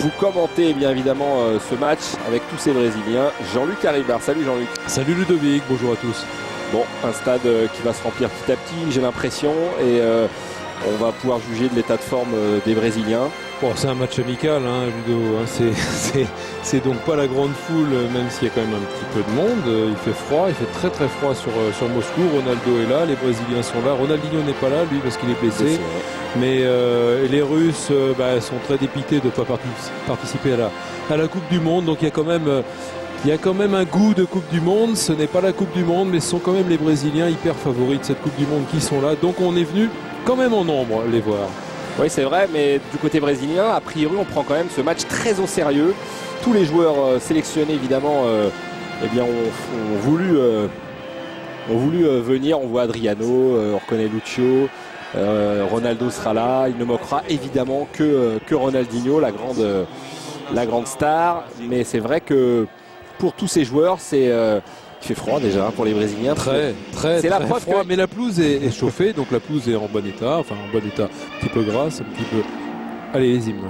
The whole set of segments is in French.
Vous commentez bien évidemment ce match avec tous ces Brésiliens. Jean-Luc Haribar, salut Jean-Luc. Salut Ludovic, bonjour à tous. Bon, un stade qui va se remplir petit à petit, j'ai l'impression, et on va pouvoir juger de l'état de forme des Brésiliens. Bon, c'est un match amical, hein, Ludo. Hein, c'est donc pas la grande foule, même s'il y a quand même un petit peu de monde. Il fait froid, il fait très très froid sur Moscou. Ronaldo est là, les Brésiliens sont là. Ronaldinho n'est pas là, lui, parce qu'il est blessé. Mais les Russes sont très dépités de ne pas participer à la Coupe du Monde. Donc il y a quand même un goût de Coupe du Monde. Ce n'est pas la Coupe du Monde, mais ce sont quand même les Brésiliens hyper favoris de cette Coupe du Monde qui sont là. Donc on est venu quand même en nombre les voir. Oui, c'est vrai, mais du côté brésilien, a priori, on prend quand même ce match très au sérieux. Tous les joueurs sélectionnés, évidemment, ont voulu venir. On voit Adriano, on reconnaît Lucio, Ronaldo sera là. Il ne moquera évidemment que Ronaldinho, la grande star. Mais c'est vrai que pour tous ces joueurs, il fait froid déjà pour les Brésiliens. Très la preuve froid, mais la pelouse est chauffée, donc la pelouse est en bon état, un petit peu grasse, un petit peu. Allez, les hymnes.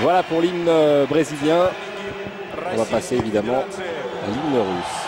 Voilà pour l'hymne brésilien. On va passer évidemment à l'hymne russe.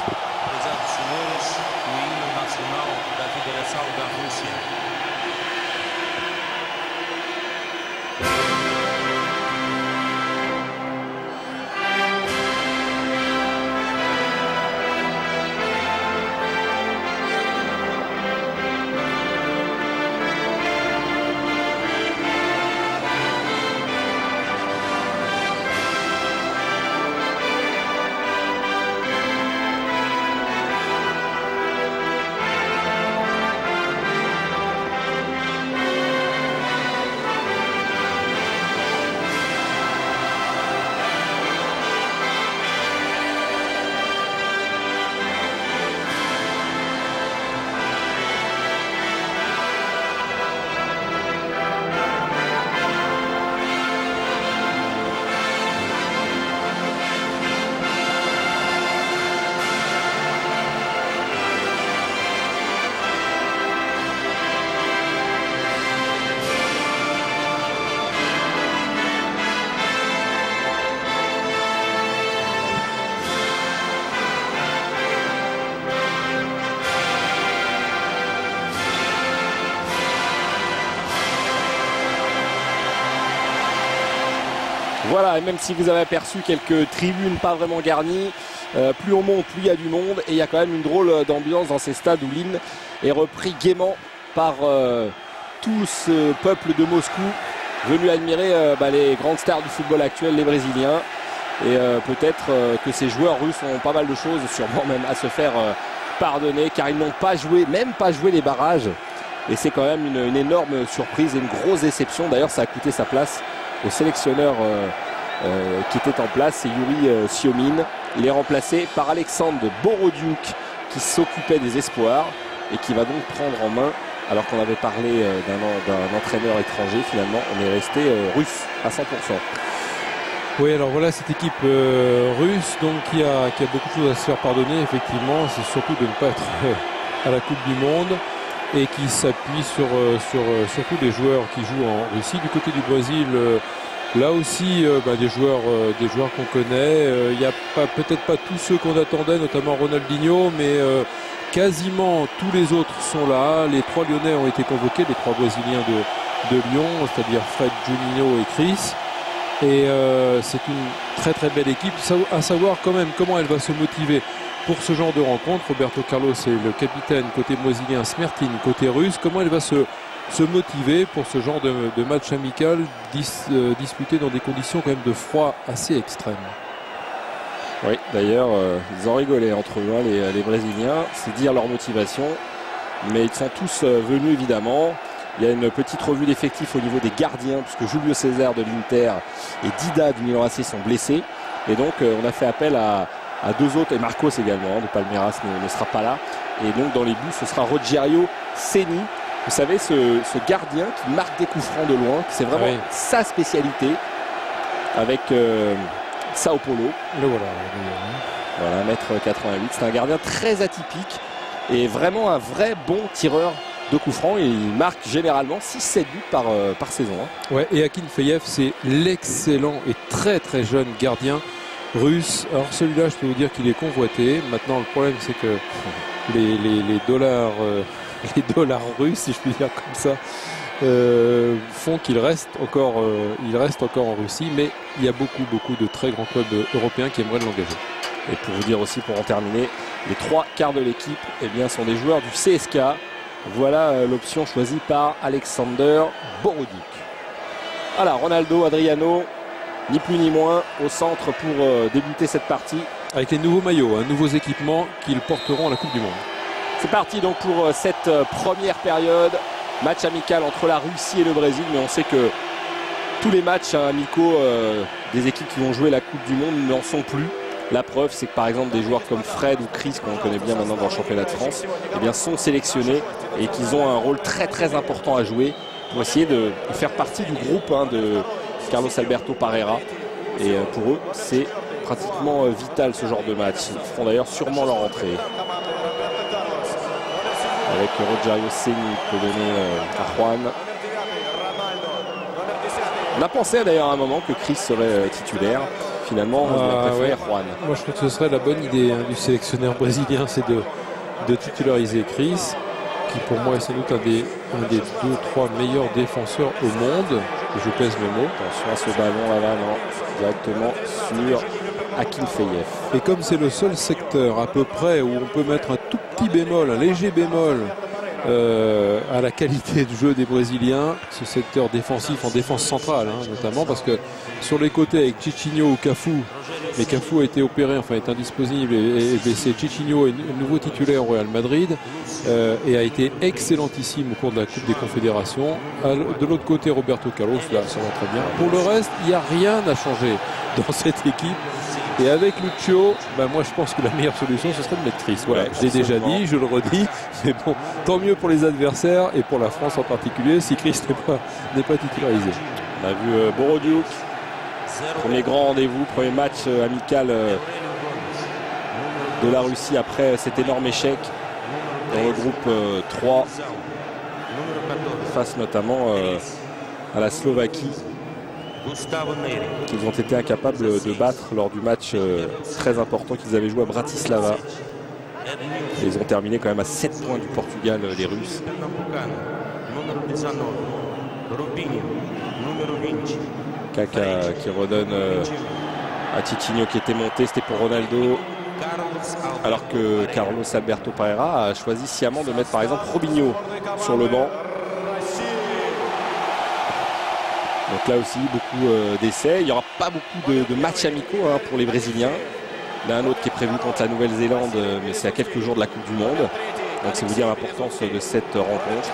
Voilà, et même si vous avez aperçu quelques tribunes pas vraiment garnies, plus on monte, plus il y a du monde. Et il y a quand même une drôle d'ambiance dans ces stades où l'hymne est repris gaiement par tout ce peuple de Moscou venu admirer les grandes stars du football actuel, les Brésiliens. Et peut-être que ces joueurs russes ont pas mal de choses, sûrement même à se faire pardonner, car ils n'ont pas joué, même pas joué les barrages. Et c'est quand même une énorme surprise et une grosse déception. D'ailleurs, ça a coûté sa place au sélectionneur qui était en place, c'est Yuri Siomine. Il est remplacé par Alexandre Borodiuk qui s'occupait des espoirs. et qui va donc prendre en main, alors qu'on avait parlé d'un entraîneur étranger, finalement on est resté russe à 100%. Oui, alors voilà cette équipe russe donc qui a beaucoup de choses à se faire pardonner, effectivement. C'est surtout de ne pas être à la Coupe du Monde et qui s'appuie sur surtout des joueurs qui jouent en Russie. Du côté du Brésil, là aussi des joueurs qu'on connaît. Il n'y a peut-être pas tous ceux qu'on attendait, notamment Ronaldinho, mais quasiment tous les autres sont là. Les 3 Lyonnais ont été convoqués, les 3 Brésiliens de Lyon, c'est-à-dire Fred, Juninho et Chris. Et c'est une très très belle équipe. À savoir quand même comment elle va se motiver pour ce genre de rencontre. Roberto Carlos est le capitaine côté brésilien, Smertin côté russe. Comment elle va se motiver pour ce genre de match amical disputé dans des conditions quand même de froid assez extrêmes. Oui, d'ailleurs, ils ont rigolé entre eux, les Brésiliens. C'est dire leur motivation. Mais ils sont tous venus évidemment. Il y a une petite revue d'effectifs au niveau des gardiens, puisque Julio César de l'Inter et Dida du Milan AC sont blessés. Et donc, on a fait appel à 2 autres, et Marcos également, de Palmeiras ne sera pas là. Et donc, dans les buts, ce sera Rogério Ceni. Vous savez, ce gardien qui marque des coups francs de loin, c'est vraiment sa spécialité avec Sao Paulo. Le voilà. Voilà, 1m88. C'est un gardien très atypique et vraiment un vrai bon tireur de coups francs, et il marque généralement 6-7 buts par saison. Ouais, et Akinfeyev, c'est l'excellent et très très jeune gardien russe. Alors celui-là, je peux vous dire qu'il est convoité. Maintenant, le problème, c'est que les dollars russes, si je puis dire comme ça, font qu'il reste encore en Russie, mais il y a beaucoup de très grands clubs européens qui aimeraient l'engager. Et pour vous dire aussi, pour en terminer, les 3 quarts de l'équipe sont des joueurs du CSK. Voilà l'option choisie par Alexander Borodic. Voilà, Ronaldo, Adriano, ni plus ni moins, au centre pour débuter cette partie. Avec les nouveaux maillots, nouveaux équipements qu'ils porteront à la Coupe du Monde. C'est parti donc pour cette première période. Match amical entre la Russie et le Brésil, mais on sait que tous les matchs amicaux des équipes qui vont jouer la Coupe du Monde n'en sont plus. La preuve, c'est que par exemple des joueurs comme Fred ou Chris, qu'on connaît bien maintenant dans le championnat de France, sont sélectionnés et qu'ils ont un rôle très très important à jouer pour essayer de faire partie du groupe de Carlos Alberto Parreira. Et pour eux, c'est pratiquement vital ce genre de match. Ils feront d'ailleurs sûrement leur entrée. Avec Rogério Ceni qui peut donner à Juan. On a pensé d'ailleurs à un moment que Chris serait titulaire. Finalement, on a préféré Juan. Moi, je trouve que ce serait la bonne idée du sélectionneur brésilien, c'est de titulariser Chris, qui pour moi est sans doute un des 2-3 meilleurs défenseurs au monde. Je pèse mes mots. Attention à ce ballon là-bas, non, directement sur Akinfeyev. Et comme c'est le seul secteur à peu près où on peut mettre un tout petit bémol, un léger bémol à la qualité de jeu des Brésiliens, ce secteur défensif en défense centrale, notamment parce que sur les côtés avec Chiquinho ou Cafu, mais Cafu a été opéré, enfin est indisponible et blessé. Chiquinho est nouveau titulaire au Real Madrid et a été excellentissime au cours de la Coupe des Confédérations. De l'autre côté, Roberto Carlos, là ça va très bien. Pour le reste, il n'y a rien à changer dans cette équipe. Et avec Lucio, moi je pense que la meilleure solution ce serait de mettre Chris. Voilà, je l'ai déjà dit, je le redis, mais bon, tant mieux pour les adversaires et pour la France en particulier si Chris n'est pas titularisé. On a vu Borodiuk, premier grand rendez-vous, premier match amical de la Russie après cet énorme échec dans le groupe 3 face notamment à la Slovaquie, qu'ils ont été incapables de battre lors du match très important qu'ils avaient joué à Bratislava. Et ils ont terminé quand même à 7 points du Portugal, les Russes. Kaka qui redonne à Chiquinho qui était monté, c'était pour Ronaldo. Alors que Carlos Alberto Parreira a choisi sciemment de mettre par exemple Robinho sur le banc. Donc là aussi, beaucoup d'essais. Il n'y aura pas beaucoup de matchs amicaux pour les Brésiliens. Il y en a un autre qui est prévu contre la Nouvelle-Zélande, mais c'est à quelques jours de la Coupe du Monde. Donc c'est vous dire l'importance de cette rencontre.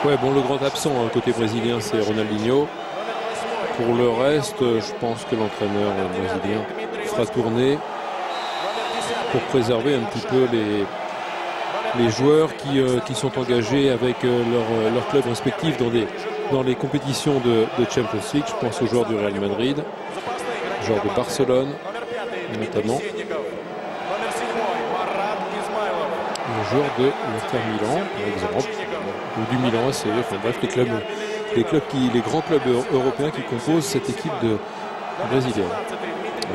Ouais, bon, le grand absent côté brésilien, c'est Ronaldinho. Pour le reste, je pense que l'entraîneur brésilien fera tourner. pour préserver un petit peu les joueurs qui sont engagés avec leur club respectif dans les compétitions de Champions League. Je pense aux joueurs du Real Madrid, aux joueurs de Barcelone notamment, aux joueurs de l'Inter Milan par exemple, ou du Milan AC, enfin bref les grands clubs européens qui composent cette équipe brésilienne.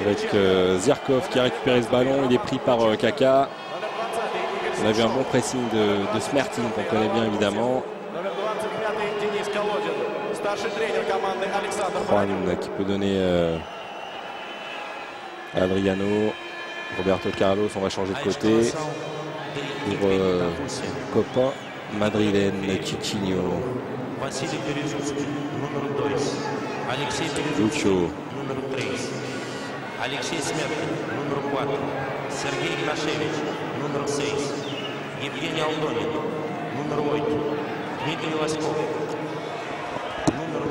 Avec Zirkov qui a récupéré ce ballon, il est pris par Kaka. On a vu un bon pressing de Smertin qu'on connaît bien évidemment. Juan qui peut donner Adriano, Roberto Carlos, on va changer de côté pour copain madrilène Chichinho, Lucho, Alexei Smertin, número 4. Sergei Krashevich, número 6. Evgeny Aldonin, número 8. Dmitry Laskov, número 9.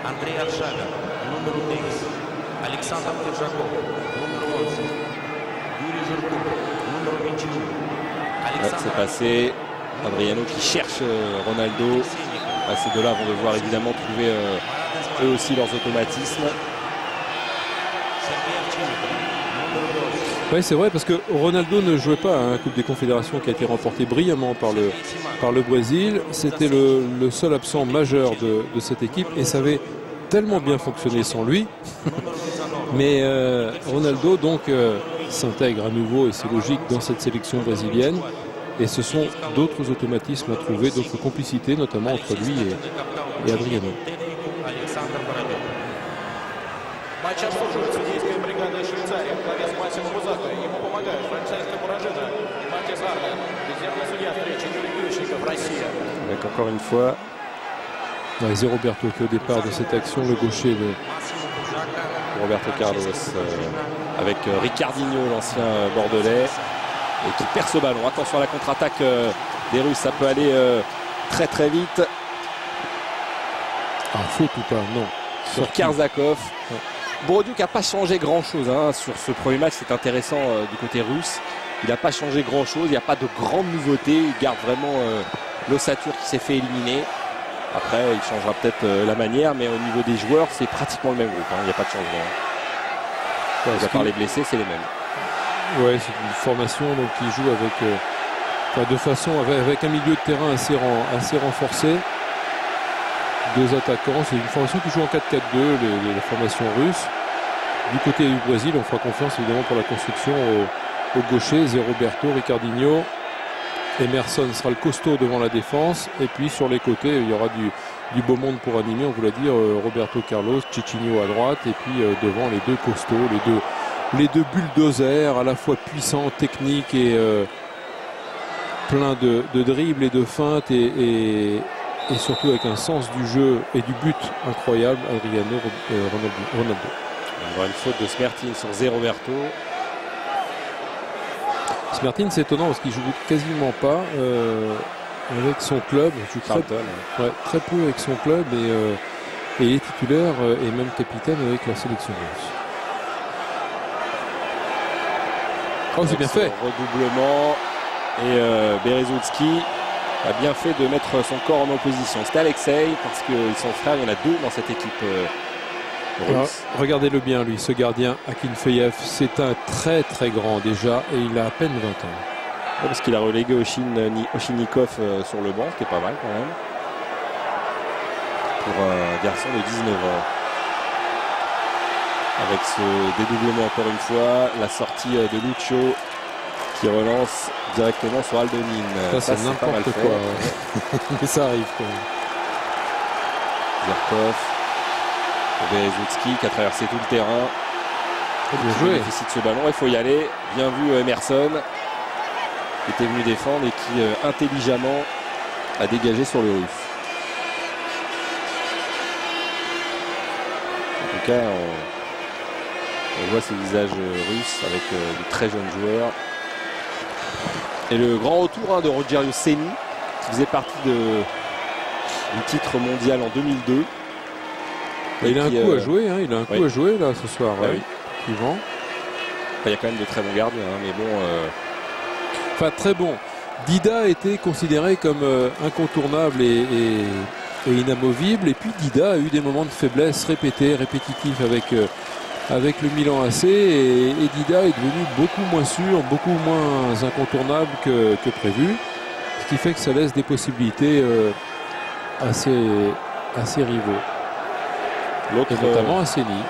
Andrei Arshaga, número 10. Alexander Terjakov, número 11. Yuri Zhurkov, número 21. Ouais, c'est passé. Adriano qui cherche Ronaldo. Ces deux-là vont devoir évidemment trouver eux aussi leurs automatismes. Oui, c'est vrai, parce que Ronaldo ne jouait pas à la Coupe des Confédérations qui a été remportée brillamment par le Brésil. C'était le seul absent majeur de cette équipe et ça avait tellement bien fonctionné sans lui. Mais Ronaldo donc s'intègre à nouveau, et c'est logique, dans cette sélection brésilienne. Et ce sont d'autres automatismes à trouver, d'autres complicités, notamment entre lui et Adriano. Avec encore une fois C'est Roberto qui au départ de cette action, le gaucher de Roberto Carlos avec Ricardinho, l'ancien bordelais, et qui perd ce ballon. Attention à la contre-attaque des Russes, ça peut aller très très vite. Faute ou pas? Non. Sur Karsakov. Ouais. Brodiouk n'a pas changé grand chose sur ce premier match, c'est intéressant du côté russe. Il n'a pas changé grand chose, il n'y a pas de grandes nouveautés. Il garde vraiment l'ossature qui s'est fait éliminer. Après, il changera peut-être la manière, mais au niveau des joueurs, c'est pratiquement le même groupe. Il n'y a pas de changement. À part les blessés, c'est les mêmes. Ouais, c'est une formation donc, qui joue avec un milieu de terrain assez renforcé. Deux attaquants, c'est une formation qui joue en 4-4-2, les formations russes. Du côté du Brésil, on fera confiance évidemment pour la construction au gaucher, Zé Roberto, Ricardinho. Emerson sera le costaud devant la défense. Et puis sur les côtés, il y aura du beau monde pour animer, on vous l'a dit, Roberto Carlos, Chichinho à droite. Et puis devant les deux costauds, les deux bulldozers, à la fois puissants, techniques et plein de dribbles et de feintes et surtout avec un sens du jeu et du but incroyable, Adriano Ronaldo. On voit une faute de Smertin sur Zé Roberto. Smertin, c'est étonnant parce qu'il joue quasiment pas avec son club. Il joue très peu avec son club et il est titulaire et même capitaine avec la sélection russe. Oh, c'est bien fait. Redoublement et Berezovski a bien fait de mettre son corps en opposition. C'était Alexei parce qu'ils sont frères, il y en a deux dans cette équipe russe. Regardez-le bien lui, ce gardien Akinfeyev, c'est un très très grand déjà et il a à peine 20 ans. Parce qu'il a relégué Oshinnikov sur le banc, ce qui est pas mal quand même. Pour un garçon de 19 ans. Avec ce dédoublement encore une fois, la sortie de Lucho qui relance directement sur Aldonin. Ça c'est n'importe quoi. Ouais. Mais ça arrive quand même. Zirkov, Berezovski qui a traversé tout le terrain. Bien joué. Il déficit ce ballon, il faut y aller. Bien vu Emerson qui était venu défendre et qui intelligemment a dégagé sur le Russe. En tout cas, on voit ces visages russes avec de très jeunes joueurs. Et le grand retour de Rogerio Ceni, qui faisait partie du titre mondial en 2002. Et il a un coup à jouer, il a un coup à jouer là ce soir. Oui. Suivant. Il y a quand même de très bons gardiens, hein, mais bon. Enfin, très bon. Dida a été considéré comme incontournable et inamovible. Et puis Dida a eu des moments de faiblesse répétitifs avec le Milan AC. Et Dida est devenu beaucoup moins sûr, beaucoup moins incontournable que prévu. Ce qui fait que ça laisse des possibilités assez rivaux. L'autre, notamment à Séni.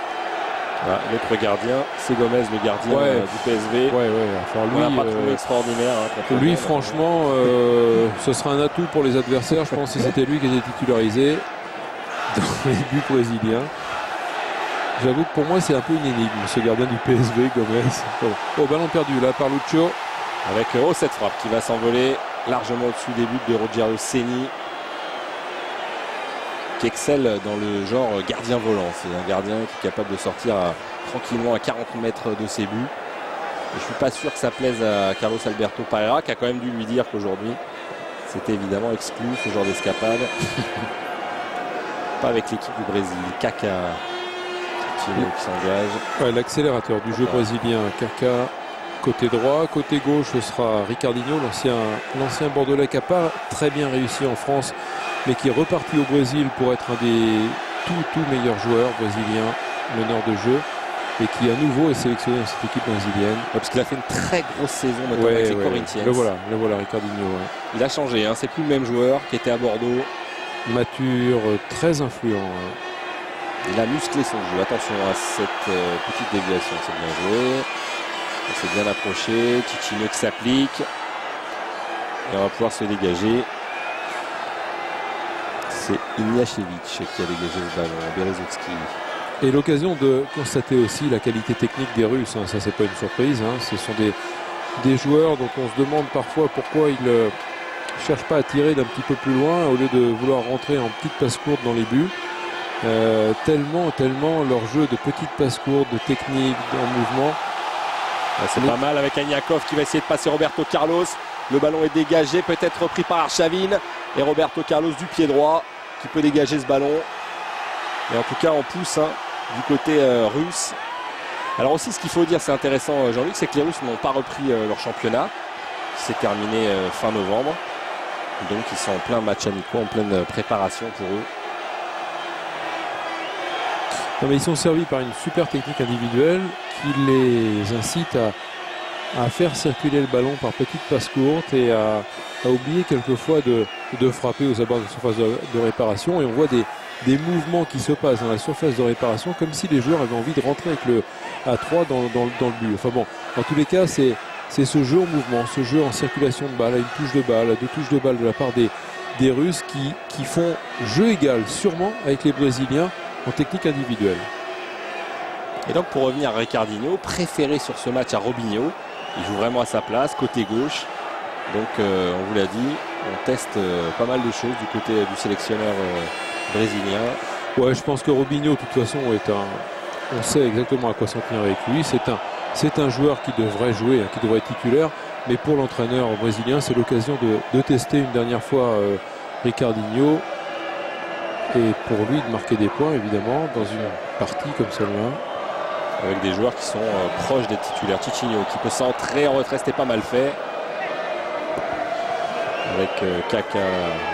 L'autre gardien, c'est Gomez, le gardien du PSV. Enfin, lui, on n'a pas trouvé extraordinaire. Hein, lui, franchement, ce sera un atout pour les adversaires. Je pense que si c'était lui qui était titularisé dans les buts brésiliens. J'avoue que pour moi, c'est un peu une énigme, ce gardien du PSV, Gomez. Oh, ballon perdu là par Lucho. Avec cette frappe qui va s'envoler largement au-dessus des buts de Rogerio Ceni, qui excelle dans le genre gardien volant. C'est un gardien qui est capable de sortir tranquillement à 40 mètres de ses buts. Et je ne suis pas sûr que ça plaise à Carlos Alberto Parreira, qui a quand même dû lui dire qu'aujourd'hui c'était évidemment exclu ce genre d'escapade. Pas avec l'équipe du Brésil. Kaká qui s'engage. L'accélérateur du jeu brésilien, Kaká. Côté droit, côté gauche, ce sera Ricardinho, l'ancien Bordelais qui n'a pas très bien réussi en France, mais qui est reparti au Brésil pour être un des tout meilleurs joueurs brésiliens, meneur de jeu, et qui à nouveau est sélectionné dans cette équipe brésilienne. Parce qu'il a fait une très grosse saison, notamment avec les Corinthians. Le voilà, Ricardinho. Il a changé, hein, c'est plus le même joueur qui était à Bordeaux. Mature, très influent. Il a musclé son jeu. Attention à cette petite déviation, c'est bien joué. On s'est bien approché, Ticino qui s'applique. Et on va pouvoir se dégager. C'est Ignashevich qui a dégagé le ballon, Berezovski. Et l'occasion de constater aussi la qualité technique des Russes, hein. Ça c'est pas une surprise, hein. Ce sont des joueurs dont on se demande parfois pourquoi ils ne cherchent pas à tirer d'un petit peu plus loin au lieu de vouloir rentrer en petites passes courtes dans les buts. Tellement leur jeu de petites passes courtes, de technique, en mouvement. C'est pas mal avec Aniakov qui va essayer de passer Roberto Carlos. Le ballon est dégagé, peut-être repris par Arshavin. Et Roberto Carlos du pied droit qui peut dégager ce ballon. Et en tout cas, on pousse du côté russe. Alors aussi, ce qu'il faut dire, c'est intéressant, Jean-Luc, c'est que les Russes n'ont pas repris leur championnat. Qui s'est terminé fin novembre. Donc ils sont en plein match amicaux, en pleine préparation pour eux. Non, mais ils sont servis par une super technique individuelle qui les incite à faire circuler le ballon par petites passes courtes et à oublier quelquefois de frapper aux abords de la surface de réparation. Et on voit des mouvements qui se passent dans la surface de réparation comme si les joueurs avaient envie de rentrer avec le A3 dans le but. Enfin bon, dans tous les cas, c'est ce jeu en mouvement, ce jeu en circulation de balle, à une touche de balle, à deux touches de balle de la part des Russes qui font jeu égal sûrement avec les Brésiliens en technique individuelle. Et donc pour revenir à Ricardinho, préféré sur ce match à Robinho, il joue vraiment à sa place, côté gauche. Donc on vous l'a dit, on teste pas mal de choses du côté du sélectionneur brésilien. Ouais, je pense que Robinho de toute façon on sait exactement à quoi s'en tenir avec lui. C'est un joueur qui devrait jouer, qui devrait être titulaire, mais pour l'entraîneur brésilien, c'est l'occasion de tester une dernière fois Ricardinho. Et pour lui de marquer des points évidemment dans une partie comme celle-là. Avec des joueurs qui sont proches des titulaires. Ticino qui peut s'entrer en retrait, c'était pas mal fait. Avec Kaká,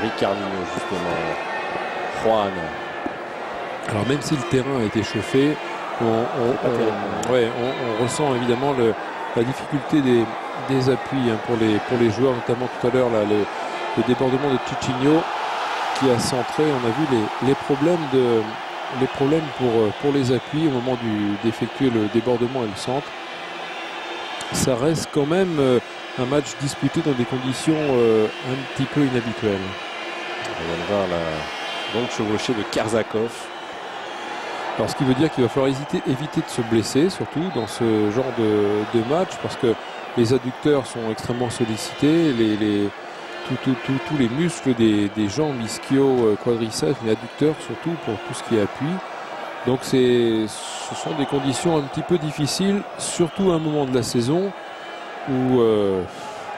Ricardinho justement, Juan. Alors même si le terrain a été chauffé, on ressent évidemment la difficulté des appuis pour les joueurs, notamment tout à l'heure le débordement de Ticino qui a centré. On a vu les problèmes pour les appuis au moment d'effectuer le débordement et le centre. Ça reste quand même un match disputé dans des conditions un petit peu inhabituelles. On vient de voir la longue chevauchée de Karsakov. Alors ce qui veut dire qu'il va falloir éviter de se blesser, surtout dans ce genre de match, parce que les adducteurs sont extrêmement sollicités, tous les muscles des jambes ischio, quadriceps, mais adducteurs surtout pour tout ce qui est appui. Donc ce sont des conditions un petit peu difficiles, surtout à un moment de la saison où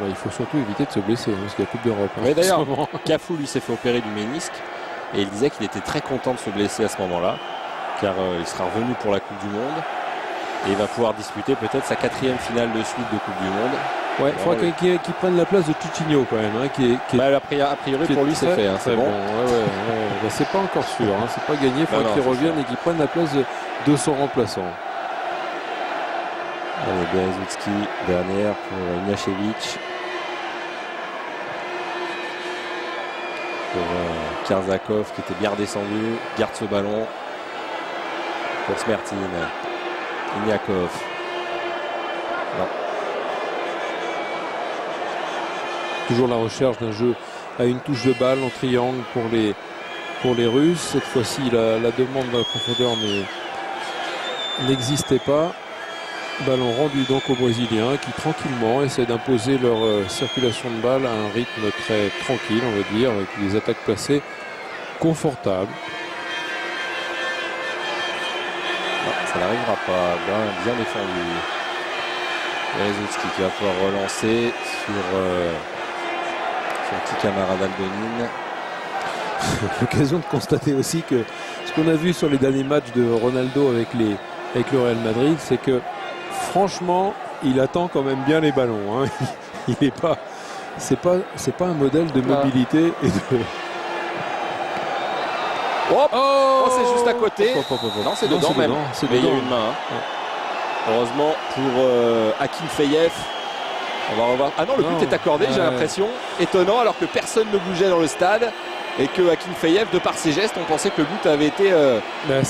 il faut surtout éviter de se blesser, parce qu'il y a Coupe d'Europe. Mais d'ailleurs, Cafu lui s'est fait opérer du ménisque et il disait qu'il était très content de se blesser à ce moment-là, car il sera revenu pour la Coupe du Monde. Et il va pouvoir disputer peut-être sa 4e finale de suite de Coupe du Monde. Ouais, il faudra qu'il prenne la place de Tutinho quand même. Hein, a priori pour lui c'est fait. Hein, c'est bon. Ben, c'est pas encore sûr. Hein, c'est pas gagné. Il faudra qu'il revienne et qu'il prenne la place de son remplaçant. Allez, Berezutski dernière pour Ignacevic. Pour Karsakov qui était bien redescendu. Garde ce ballon. Pour Smertin. Ignakov. Non. Toujours la recherche d'un jeu à une touche de balle en triangle pour les Russes. Cette fois-ci, la demande de la profondeur n'existait pas. Ballon rendu donc aux Brésiliens qui tranquillement essaient d'imposer leur circulation de balle à un rythme très tranquille, on va dire, avec des attaques placées confortables. Non, ça n'arrivera pas. Bien défendu. Berezutski qui va pouvoir relancer sur son petit camarade Aldonine. L'occasion de constater aussi que ce qu'on a vu sur les derniers matchs de Ronaldo avec le Real Madrid, c'est que franchement, il attend quand même bien les ballons. Hein. Il n'est pas, c'est pas un modèle de mobilité et de. Oh, c'est juste à côté. Non, c'est dedans même. Mais il y a une main. Hein. Heureusement pour Akin Feyev. On va revoir. Ah non, le but est accordé, j'ai l'impression. Étonnant, alors que personne ne bougeait dans le stade. Et que Akin Feyev, de par ses gestes, on pensait que le but avait été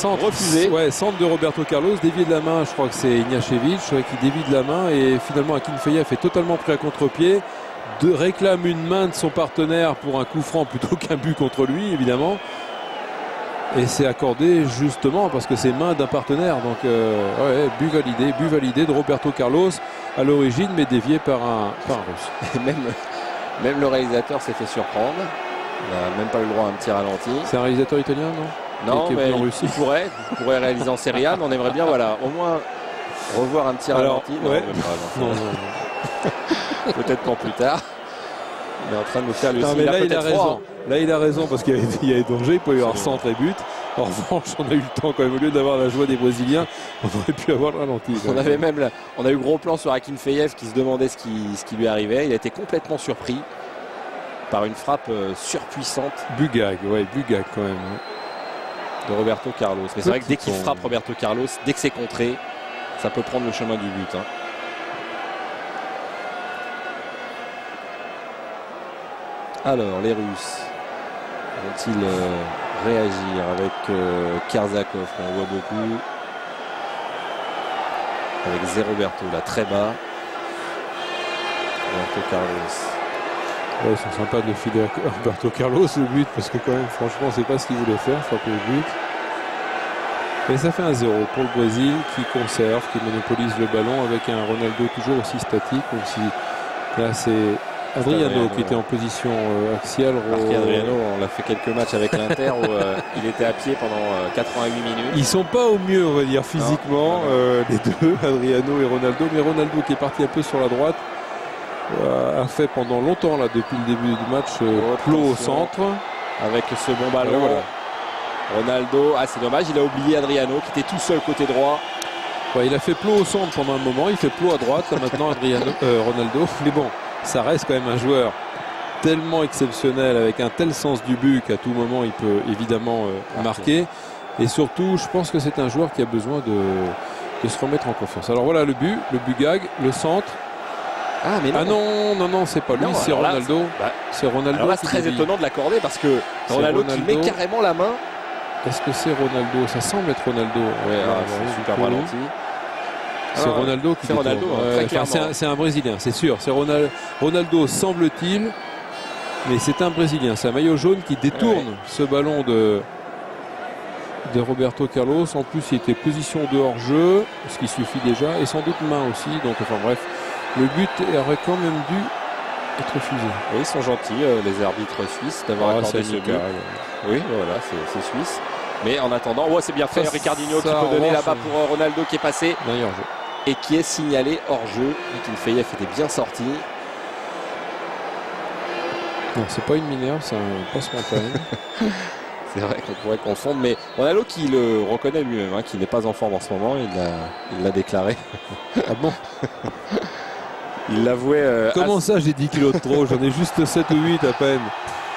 refusé. Ouais, centre de Roberto Carlos, dévié de la main, je crois que c'est Ignacevic qui dévie de la main. Et finalement, Akin Feyev est totalement pris à contre-pied. Réclame une main de son partenaire pour un coup franc plutôt qu'un but contre lui, évidemment. Et c'est accordé justement parce que c'est main d'un partenaire. Donc, but validé de Roberto Carlos à l'origine, mais dévié par un Russe. Et même le réalisateur s'est fait surprendre. Il n'a même pas eu le droit à un petit ralenti. C'est un réalisateur italien, non? Non, mais il pourrait réaliser en Serie A, mais on aimerait bien, au moins revoir un petit ralenti. Non. Peut-être pour plus tard. Il est en train de nous faire le signe. Là, il a raison. Là, il a raison parce qu'il y avait danger. Il peut y avoir centre et but. En revanche, on a eu le temps quand même. Au lieu d'avoir la joie des Brésiliens, on aurait pu avoir le ralenti. On a eu gros plan sur Akin Feyev qui se demandait ce qui lui arrivait. Il a été complètement surpris par une frappe surpuissante. Bugag quand même. De Roberto Carlos. Mais c'est vrai que dès qu'il frappe Roberto Carlos, dès que c'est contré, ça peut prendre le chemin du but. Hein. Alors, les Russes vont-ils réagir avec Karsakov, qu'on voit beaucoup. Avec Roberto là, très bas. Roberto Carlos. Ouais, c'est sympa de le filer à Roberto Carlos le but parce que quand même franchement c'est pas ce qu'il voulait faire, frapper le but. Et ça fait un 0 pour le Brésil qui conserve, qui monopolise le ballon avec un Ronaldo toujours aussi statique, même si là c'est Adriano qui était en position axiale. Adriano, on l'a fait quelques matchs avec l'Inter où il était à pied pendant 88 minutes. Ils sont pas au mieux on va dire physiquement, les deux, Adriano et Ronaldo, mais Ronaldo qui est parti un peu sur la droite a fait pendant longtemps là depuis le début du match plot au centre avec ce bon ballon. Ronaldo, c'est dommage, il a oublié Adriano qui était tout seul côté droit. Ouais, il a fait plot au centre pendant un moment, il fait plot à droite là, maintenant Ronaldo, mais bon, ça reste quand même un joueur tellement exceptionnel avec un tel sens du but qu'à tout moment il peut évidemment marquer, et surtout je pense que c'est un joueur qui a besoin de se remettre en confiance. Alors voilà le but gag, le centre. Non, c'est pas lui, c'est Ronaldo. C'est Ronaldo. Alors là, c'est très étonnant de l'accorder parce que Ronaldo qui met carrément la main. Est-ce que c'est Ronaldo? Ça semble être Ronaldo. C'est super ralenti. C'est Ronaldo qui détourne. Très clairement. C'est un Brésilien, c'est sûr. C'est Ronaldo, semble-t-il. Mais c'est un Brésilien. C'est un maillot jaune qui détourne ce ballon de Roberto Carlos. En plus, il était position de hors-jeu, ce qui suffit déjà. Et sans doute main aussi. Donc, enfin bref. Le but aurait quand même dû être refusé. Oui, ils sont gentils, les arbitres suisses, d'avoir accordé ce but. Oui, voilà, c'est suisse. Mais en attendant, c'est bien fait. Ricardinho qui peut donner là-bas pour Ronaldo qui est passé et qui est signalé hors-jeu. Akin Feyev était bien sorti. Non, c'est pas une mineure, c'est un passe-montagne. C'est vrai qu'on pourrait confondre, mais Ronaldo qui le reconnaît lui-même, hein, qui n'est pas en forme en ce moment, il l'a déclaré. Ah bon? Il l'avouait. Comment ça j'ai 10 kilos de trop? J'en ai juste 7 ou 8 à peine.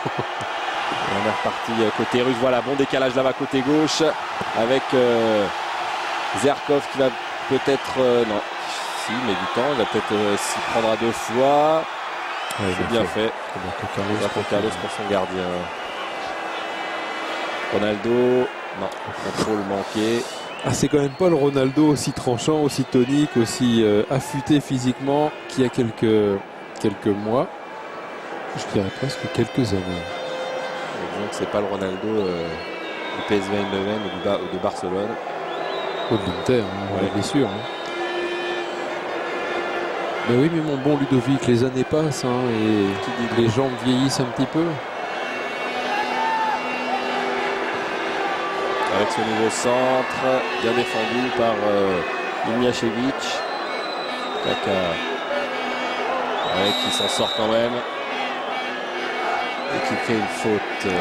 On est reparti côté russe. Voilà, bon décalage là-bas côté gauche avec Zerkov qui va peut-être. Non, si, mais du temps. Il va peut-être s'y prendre à 2 fois. Ouais, c'est bien fait. Roberto Carlos pour son gardien. Ronaldo. Non, contrôle manqué. Ah, c'est quand même pas le Ronaldo aussi tranchant, aussi tonique, aussi affûté physiquement qu'il y a quelques mois. Je dirais presque quelques années. Disons que c'est pas le Ronaldo du PSV Eindhoven ou de Barcelone. Ou de l'Inter, hein, bien sûr. Hein. Mais oui, mais mon bon Ludovic, les années passent hein, et les jambes vieillissent un petit peu. Avec ce nouveau centre, bien défendu par Imiašević. Kaka qui s'en sort quand même. Et qui fait une faute.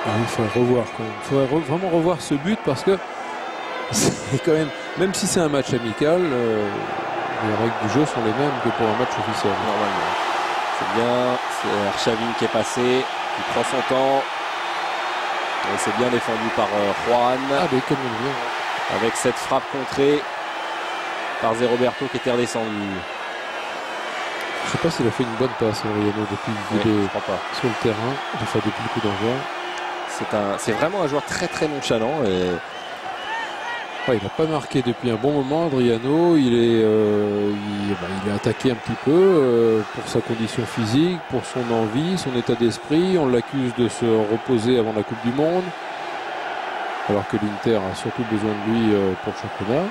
Il faudrait revoir quand même. Il faudrait vraiment revoir ce but parce que c'est quand même si c'est un match amical, les règles du jeu sont les mêmes que pour un match officiel. Normalement. C'est bien, c'est Arshavin qui est passé, il prend son temps. Et c'est bien défendu par Juan. Ah, mais comme il vient. Avec cette frappe contrée par Zé Roberto qui était redescendu. Je ne sais pas s'il a fait une bonne passe, Oriano, depuis je crois pas. Sur le terrain, depuis le coup d'envoi. C'est vraiment un joueur très très nonchalant. Et... Ouais, il n'a pas marqué depuis un bon moment, Adriano. Il est attaqué un petit peu pour sa condition physique, pour son envie, son état d'esprit. On l'accuse de se reposer avant la Coupe du Monde, alors que l'Inter a surtout besoin de lui pour le championnat.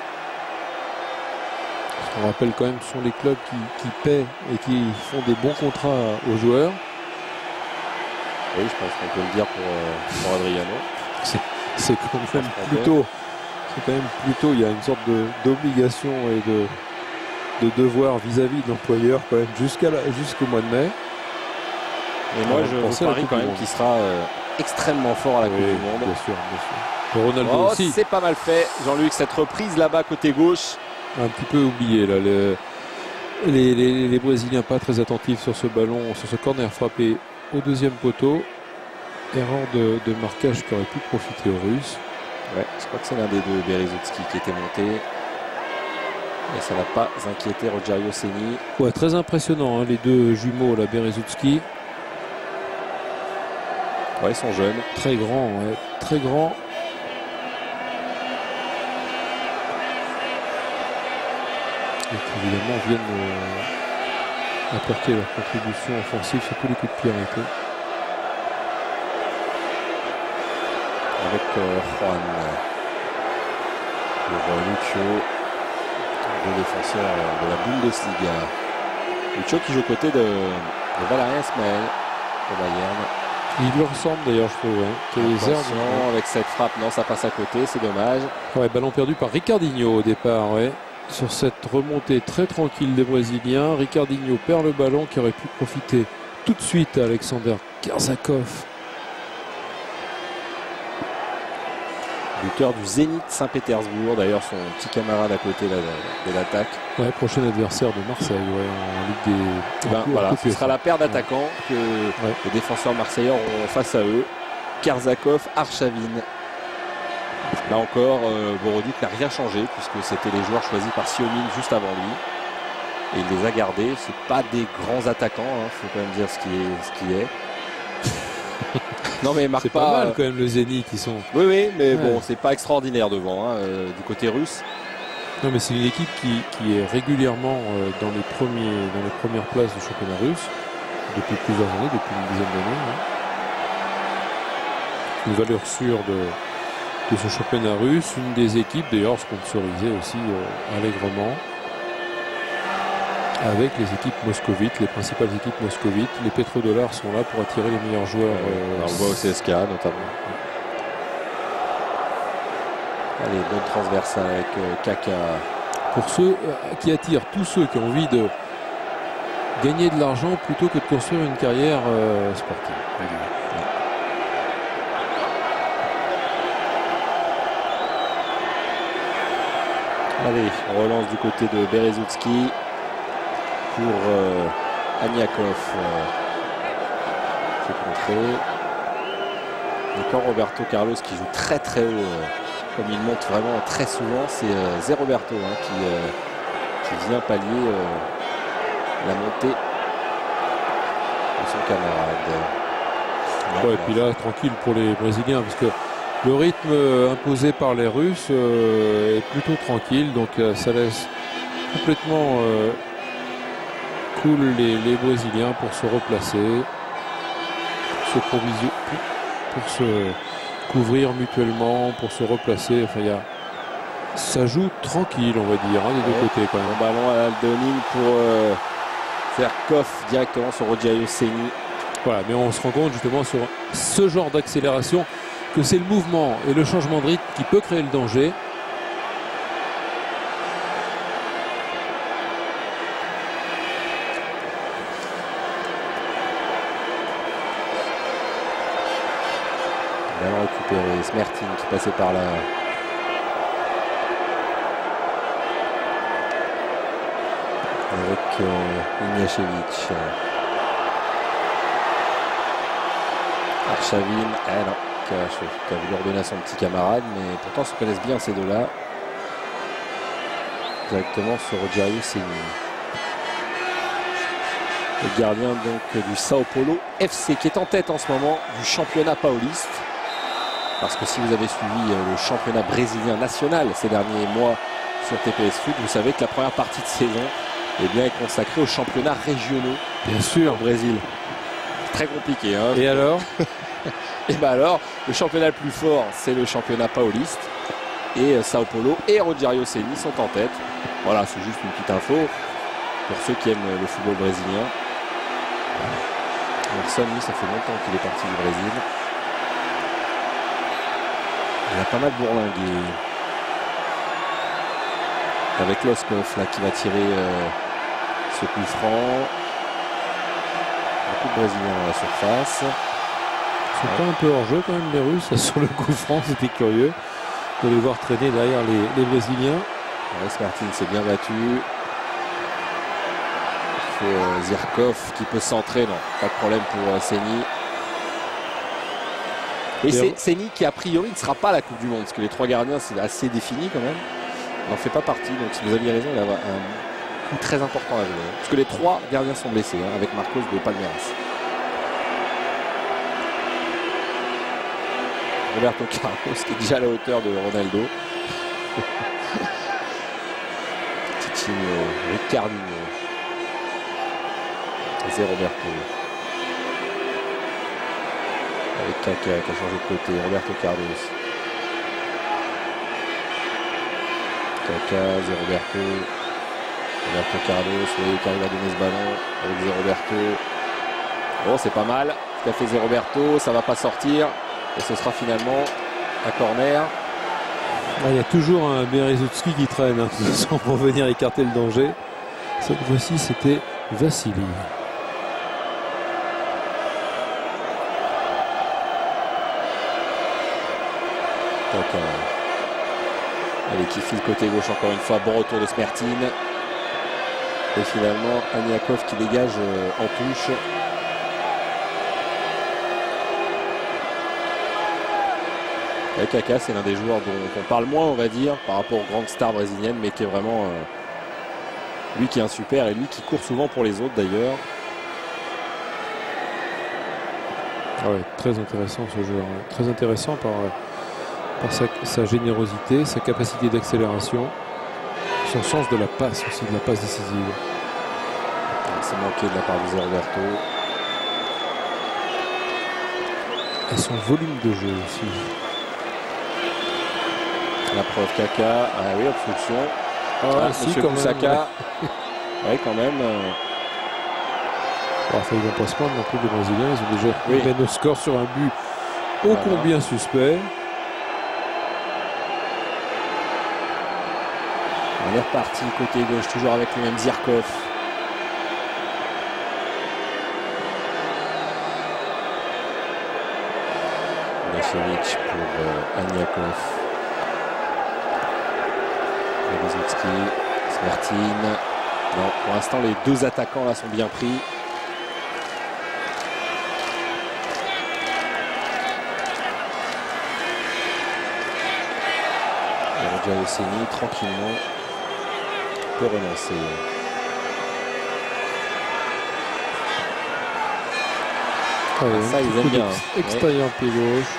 On rappelle quand même, ce sont les clubs qui paient et qui font des bons contrats aux joueurs. Oui, je pense qu'on peut le dire pour Adriano. C'est quand même plutôt, il y a une sorte d'obligation et de devoir vis-à-vis de l'employeur quand même jusqu'au mois de mai. Et moi, je vous parie quand même qu'il sera extrêmement fort à la Coupe du Monde. Bien sûr. Et Ronaldo aussi. C'est pas mal fait, Jean-Luc, cette reprise là-bas côté gauche. Un petit peu oublié là. Les Brésiliens pas très attentifs sur ce ballon, sur ce corner frappé au deuxième poteau. Erreur de marquage qui aurait pu profiter aux Russes. Ouais, je crois que c'est l'un des deux, Berezutski, qui était monté. Et ça n'a pas inquiété Rogerio Ceni. Ouais, très impressionnant, hein, les deux jumeaux, la Berezutski. Ouais, ils sont jeunes. Très grands, ouais, très grands. Et qui évidemment viennent apporter leur contribution offensive sur tous les coups de pied arrêtés. Avec Juan pour Lucho, le défenseur de la Bundesliga. Lucho qui joue aux côtés de Valérien Ismaël au Bayern. Il lui ressemble d'ailleurs, je trouve. Hein. Avec cette frappe, non, ça passe à côté, c'est dommage. Ouais, ballon perdu par Ricardinho au départ, ouais. Sur cette remontée très tranquille des Brésiliens, Ricardinho perd le ballon qui aurait pu profiter tout de suite à Alexander Karsakov. Buteur du Zénith Saint-Pétersbourg, d'ailleurs son petit camarade à côté de l'attaque. Ouais, prochain adversaire de Marseille, en Ligue des... Voilà, ce sera la paire d'attaquants que les défenseurs marseillais auront face à eux. Karsakov, Arshavin. Là encore, Borodic n'a rien changé puisque c'était les joueurs choisis par Siomin juste avant lui. Et il les a gardés. C'est pas des grands attaquants, il faut quand même dire ce qui est. Non mais c'est pas mal quand même le Zénith, ils sont. Oui, mais bon, c'est pas extraordinaire devant du côté russe. Non mais c'est une équipe qui est régulièrement dans les premières places du championnat russe depuis plusieurs années, depuis une dizaine d'années. Hein. Une valeur sûre de ce championnat russe, une des équipes d'ailleurs sponsorisée aussi allègrement avec les équipes moscovites, les principales équipes moscovites. Les pétrodollars sont là pour attirer les meilleurs joueurs. On le voit au CSK notamment. Allez, bonne transversale avec Kaka. pour ceux qui attirent tous ceux qui ont envie de gagner de l'argent plutôt que de construire une carrière sportive. Allez, on relance du côté de Berezutski pour Aniakov. C'est contré. Encore Roberto Carlos qui joue très très haut, comme il monte vraiment très souvent. C'est Zé Roberto qui vient pallier la montée de son camarade. Ouais, et puis là, tranquille pour les Brésiliens, parce que le rythme imposé par les Russes est plutôt tranquille, donc ça laisse complètement cool les Brésiliens pour se replacer, pour se couvrir mutuellement, pour se replacer. Enfin, ça joue tranquille, on va dire, des deux côtés quand même. Bon ballon à Aldonine pour faire coff directement sur Rogerio Ceni. Voilà, mais on se rend compte justement sur ce genre d'accélération que c'est le mouvement et le changement de rythme qui peut créer le danger. Ballon récupéré, Smertin qui passait par là. Avec Ignacevic. Arshavin, non, qui a voulu ordonner à son petit camarade, mais pourtant se connaissent bien ces deux-là. Directement sur Rogerio Ceni. Le gardien donc du Sao Paulo FC qui est en tête en ce moment du championnat pauliste. Parce que si vous avez suivi le championnat brésilien national ces derniers mois sur TPS Foot, vous savez que la première partie de saison est consacrée aux championnats régionaux. Bien sûr, au Brésil. Très compliqué. Hein. Et alors? Et bien alors, le championnat le plus fort, c'est le championnat pauliste. Et Sao Paulo et Rogerio Ceni sont en tête. Voilà, c'est juste une petite info pour ceux qui aiment le football brésilien. Emerson, lui, ça fait longtemps qu'il est parti du Brésil. Il a pas mal bourlingué. Avec Loskov là qui va tirer ce coup franc. Beaucoup de Brésiliens dans la surface. Ils sont pas un peu hors jeu quand même les Russes sur le coup franc, c'était curieux de les voir traîner derrière les Brésiliens. Smertin s'est bien battu. Il faut Zirkov qui peut centrer, non, pas de problème pour Ceni. Et c'est Ceni qui a priori ne sera pas à la Coupe du Monde, parce que les trois gardiens c'est assez défini quand même. Il n'en fait pas partie, donc si vous aviez raison, il a un coup très important à jouer. Parce que les trois gardiens sont blessés, avec Marcos de Palmeiras. Roberto Carlos qui est déjà à la hauteur de Ronaldo. Titinho, Ricardinho. Zé Roberto. Avec Kaka qui a changé de côté. Roberto Carlos. Kaka, Zé Roberto. Roberto Carlos, vous voyez qui arrive à donner ce ballon avec Zé Roberto. Bon, c'est pas mal. Ce qu'a fait Zé Roberto, ça va pas sortir. Et ce sera finalement un corner. Il y a toujours un Berezutski qui traîne, de toute façon, pour venir écarter le danger. Cette fois-ci, c'était Vassili. Allez, qui file côté gauche encore une fois. Bon retour de Smertin. Et finalement, Aniakov qui dégage en touche. Et Kaka, c'est l'un des joueurs dont on parle moins, on va dire, par rapport aux grandes stars brésiliennes, mais qui est vraiment lui qui est un super et lui qui court souvent pour les autres d'ailleurs. Ah ouais, très intéressant ce joueur, très intéressant par sa générosité, sa capacité d'accélération, son sens de la passe aussi, de la passe décisive. C'est manqué de la part de Zé Roberto. Et son volume de jeu aussi. La preuve Kaka, ah oui, obstruction. Si, quand Moussaka. Oui, quand même. Ils vont pas se prendre non plus les Brésiliens, ils ont déjà mis au score sur un but ô combien suspect. On est reparti côté gauche, toujours avec le même Zirkov. Lachevich pour Aniakov. Berezinski, Smertin. Non, pour l'instant, les deux attaquants là sont bien pris. Giaossini, tranquillement, peut relancer. Ça, ils aiment bien. Extérieur pied gauche.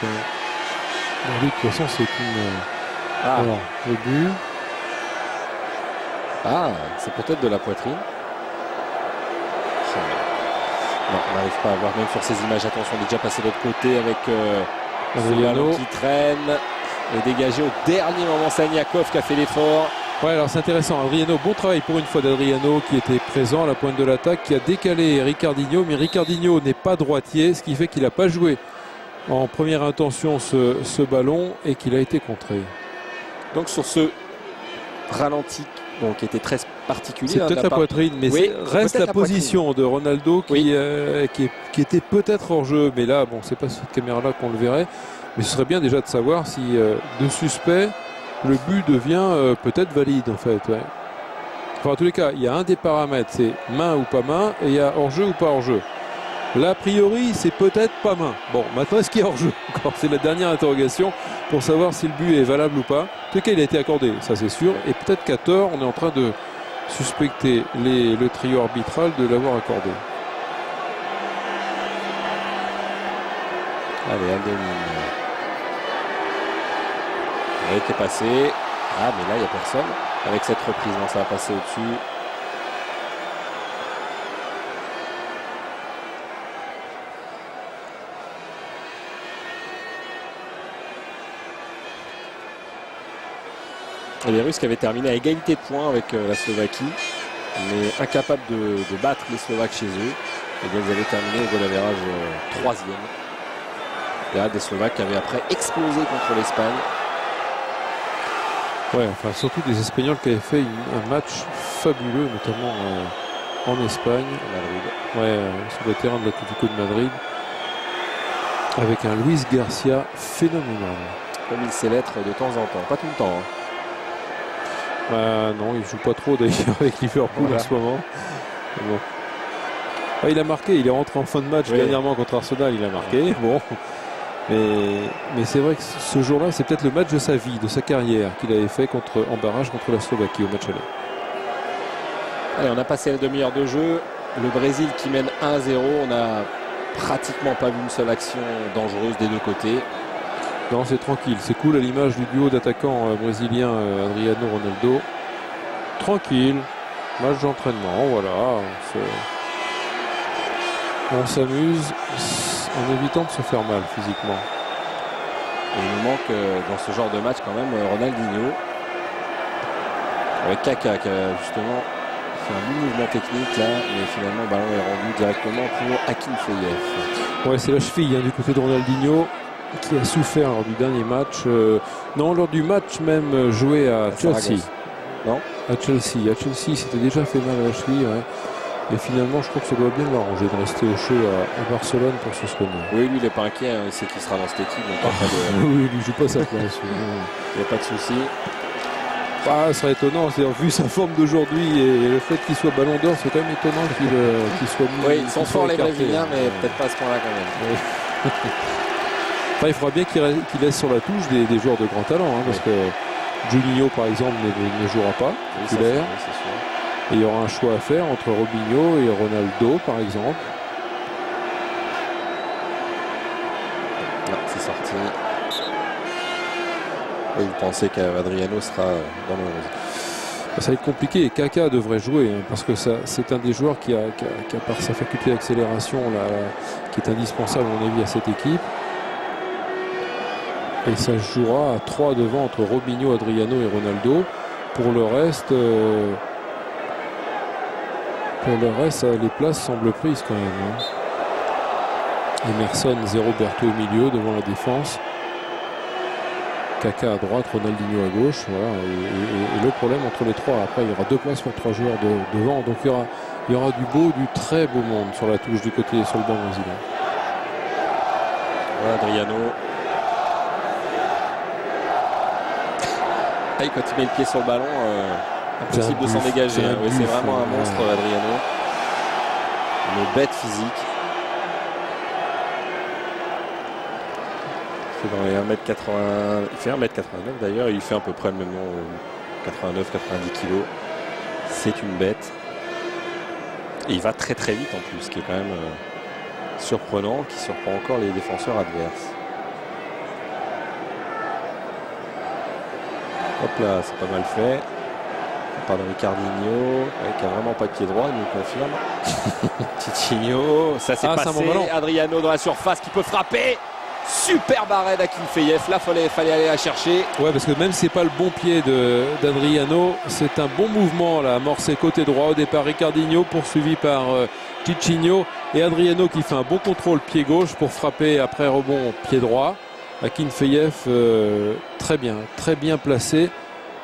Lui, de toute façon, c'est une. Alors, le but. Ah, c'est peut-être de la poitrine. Non, on n'arrive pas à voir, même sur ces images. Attention, on est déjà passé de l'autre côté avec Adriano qui traîne et dégagé au dernier moment. C'est Aniakov qui a fait l'effort. Ouais, alors c'est intéressant. Adriano, bon travail pour une fois d'Adriano qui était présent à la pointe de l'attaque, qui a décalé Ricardinho, mais Ricardinho n'est pas droitier, ce qui fait qu'il n'a pas joué en première intention ce ballon et qu'il a été contré. Donc sur ce ralenti, bon, qui était très particulier. C'est peut-être la poitrine, mais oui, reste la position de Ronaldo qui était peut-être hors jeu, mais là, bon, c'est pas sur cette caméra-là qu'on le verrait, mais ce serait bien déjà de savoir si de suspect, le but devient peut-être valide en fait. Ouais. Enfin, en tous les cas, il y a un des paramètres, c'est main ou pas main, et il y a hors-jeu ou pas hors-jeu. Là, a priori, c'est peut-être pas main. Bon, maintenant, est-ce qu'il y a hors-jeu encore? C'est la dernière interrogation pour savoir si le but est valable ou pas. En tout cas, il a été accordé, ça c'est sûr, et peut-être qu'à tort, on est en train de suspecter le trio arbitral de l'avoir accordé. Allez, Aldemine. Oui, qui est passé. Ah, mais là, il n'y a personne. Avec cette reprise, non, ça va passer au-dessus. Et les Russes qui avaient terminé à égalité de points avec la Slovaquie, mais incapables de battre les Slovaques chez eux. Et bien, ils avaient terminé au goal average 3e. Là, des Slovaques qui avaient après explosé contre l'Espagne. Ouais, enfin surtout des Espagnols qui avaient fait un match fabuleux, notamment en Espagne, à Madrid. Ouais, sur le terrain de l'Atlético de Madrid, avec un Luis Garcia phénoménal. Comme il sait l'être de temps en temps, pas tout le temps. Non, il joue pas trop d'ailleurs avec Liverpool en ce moment. Bon. Ah, il a marqué, il est rentré en fin de match dernièrement contre Arsenal, il a marqué. Bon. Mais c'est vrai que ce jour-là, c'est peut-être le match de sa vie, de sa carrière qu'il avait fait en barrage contre la Slovaquie au match aller. Allez, on a passé la demi-heure de jeu. Le Brésil qui mène 1-0. On n'a pratiquement pas vu une seule action dangereuse des deux côtés. Non, c'est tranquille. C'est cool à l'image du duo d'attaquants brésiliens Adriano-Ronaldo. Tranquille. Match d'entraînement. Voilà. On s'amuse en évitant de se faire mal physiquement. Et il nous manque dans ce genre de match quand même Ronaldinho. Avec Kaka qui a justement fait un bon mouvement technique là, mais finalement le ballon est rendu directement pour Akinfeyev. Ouais, c'est la cheville du côté de Ronaldinho qui a souffert lors du dernier match. Non, lors du match même joué à Chelsea. Non, à Chelsea. À Chelsea, c'était déjà fait mal à la cheville. Ouais. Et finalement, je crois que ça doit bien l'arranger de rester au chaud à Barcelone pour se soigner. Oui, lui, il n'est pas inquiet. Il sait qu'il sera dans cette équipe. Donc oui, il ne joue pas sa place. Il n'y a pas de souci. Ah, ça serait étonnant. Vu sa forme d'aujourd'hui et le fait qu'il soit ballon d'or, c'est quand même étonnant qu'il soit mis. Oui, ils sont forts les Brésiliens, mais peut-être pas à ce point-là quand même. Oui. Enfin, il faudra bien qu'il laisse sur la touche des joueurs de grand talent. Parce que Juninho, par exemple, ne jouera pas. Oui, c'est sûr. Et il y aura un choix à faire entre Robinho et Ronaldo, par exemple. Non, c'est sorti. Et vous pensez qu'Adriano sera dans le 11? Ça va être compliqué. Et Kaka devrait jouer, parce que c'est un des joueurs qui a par sa faculté d'accélération, qui est indispensable, à mon avis, à cette équipe. Et ça se jouera à 3 devant entre Robinho, Adriano et Ronaldo. Pour le reste... les places semblent prises quand même. Emerson, 0 Berto au milieu devant la défense. Kaka à droite, Ronaldinho à gauche. Voilà. Et le problème entre les trois, après il y aura 2 places pour 3 joueurs devant. Donc il y aura du très beau monde sur la touche du côté, sur le banc brésilien. Voilà, Adriano. Quand il met le pied sur le ballon, impossible de s'en dégager. Oui, c'est vraiment un monstre, Adriano. Une bête physique. C'est dans les 1m80. Il fait 1m89 d'ailleurs. Il fait à peu près le même nom, 89-90 kg. C'est une bête. Et il va très très vite en plus, ce qui est quand même surprenant, qui surprend encore les défenseurs adverses. Hop là, c'est pas mal fait. On parle de Ricardinho, qui a vraiment pas de pied droit, il nous confirme. Titinho, ça s'est passé. Adriano dans la surface qui peut frapper. Superbe arrêt d'Akinfeyev. Là, fallait aller la chercher. Ouais, parce que même si c'est pas le bon pied d'Adriano, c'est un bon mouvement là, amorcé côté droit. Au départ, Ricardinho poursuivi par Titinho et Adriano qui fait un bon contrôle pied gauche pour frapper après rebond pied droit. Akinfeyev très bien placé,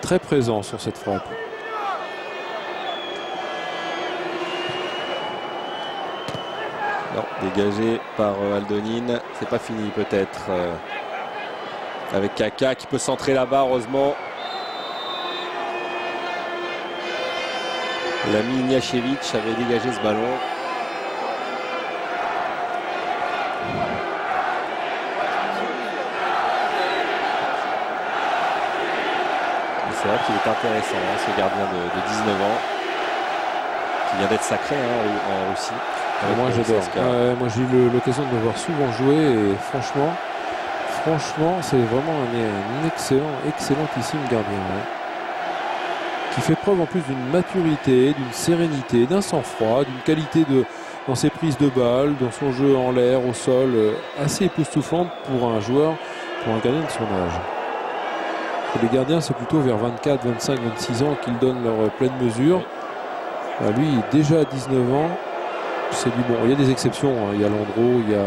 très présent sur cette frappe. Non, dégagé par Aldonine. C'est pas fini peut-être. Avec Kaka qui peut centrer là-bas, heureusement. L'ami Ignacevic avait dégagé ce ballon. C'est vrai qu'il est intéressant, ce gardien de 19 ans, qui vient d'être sacré en Russie. Moi j'adore. Moi j'ai eu l'occasion de le voir souvent jouer et franchement c'est vraiment un excellentissime gardien. Qui fait preuve en plus d'une maturité, d'une sérénité, d'un sang-froid, d'une qualité dans ses prises de balles, dans son jeu en l'air, au sol, assez époustouflante pour un joueur, pour un gardien de son âge. Les gardiens, c'est plutôt vers 24, 25, 26 ans qu'ils donnent leur pleine mesure. Lui, déjà à 19 ans, c'est du bon. Il y a des exceptions. Il y a Landreau, il y a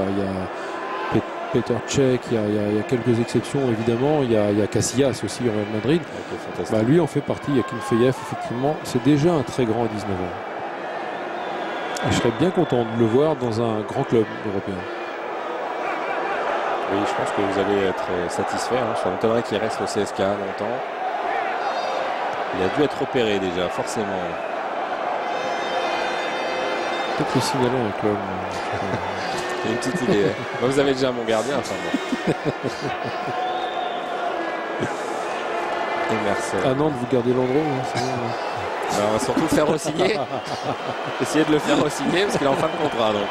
Peter Cech, il y a quelques exceptions évidemment. Il y a Casillas aussi au Real Madrid. Lui en fait partie. Il y a Akinfeyev, effectivement. C'est déjà un très grand à 19 ans. Et je serais bien content de le voir dans un grand club européen. Oui, je pense que vous allez être satisfait. Ça m'étonnerait qu'il reste au CSKA longtemps. Il a dû être opéré déjà, forcément. Peut-être le signaler à un club. C'est une petite idée. Vous avez déjà mon gardien, enfin bon. Et merci. À Nantes, vous gardez Landreau. On va surtout le faire re-signer. Essayer de le faire re-signer parce qu'il est en fin de contrat. Donc,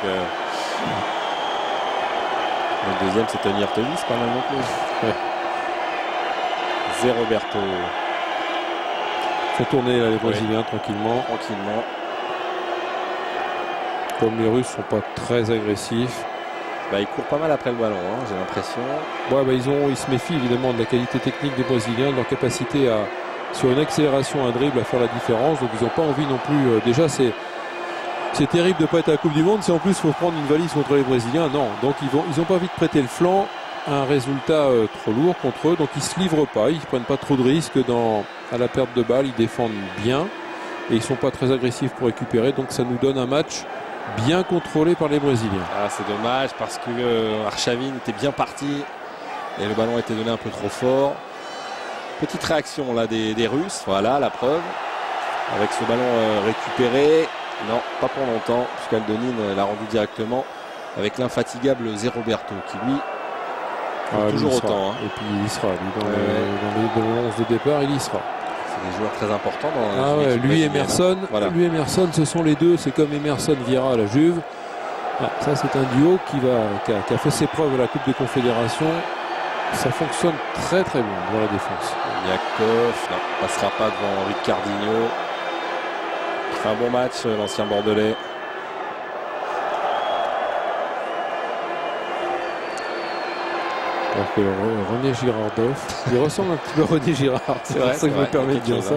le deuxième, c'est Tony Artemis, pas mal non plus. Zé Roberto. Faut tourner là, les Brésiliens tranquillement. Comme les Russes sont pas très agressifs. Ils courent pas mal après le ballon, j'ai l'impression. Ils se méfient évidemment de la qualité technique des Brésiliens, de leur capacité à, sur une accélération, un dribble, à faire la différence. Donc ils n'ont pas envie non plus. Déjà, c'est terrible de ne pas être à la Coupe du Monde. Si en plus il faut prendre une valise contre les Brésiliens, non. Donc ils n'ont pas envie de prêter le flanc à un résultat trop lourd contre eux. Donc ils ne se livrent pas, ils ne prennent pas trop de risques à la perte de balle. Ils défendent bien et ils ne sont pas très agressifs pour récupérer. Donc ça nous donne un match bien contrôlé par les Brésiliens. C'est dommage parce que Arshavin était bien parti et le ballon a été donné un peu trop fort. Petite réaction là des Russes, voilà la preuve. Avec ce ballon récupéré, non, pas pour longtemps, puisqu'Aldonine l'a rendu directement avec l'infatigable Zé Roberto qui lui toujours autant. Et puis il y sera, dans le 11 de départ, il y sera. C'est des joueurs très importants dans lui Emerson, lui Emerson, ce sont les deux, c'est comme Emerson Vieira à la Juve. Ça c'est un duo qui a fait ses preuves à la Coupe des Confédérations. Ça fonctionne très très bien dans la défense. Yakov, non, passera pas devant Ricardinho. Il fait un bon match, l'ancien Bordelais. Alors que René Girardov, il ressemble un petit peu à René Girard. C'est vrai, ça que je me permets de dire ça.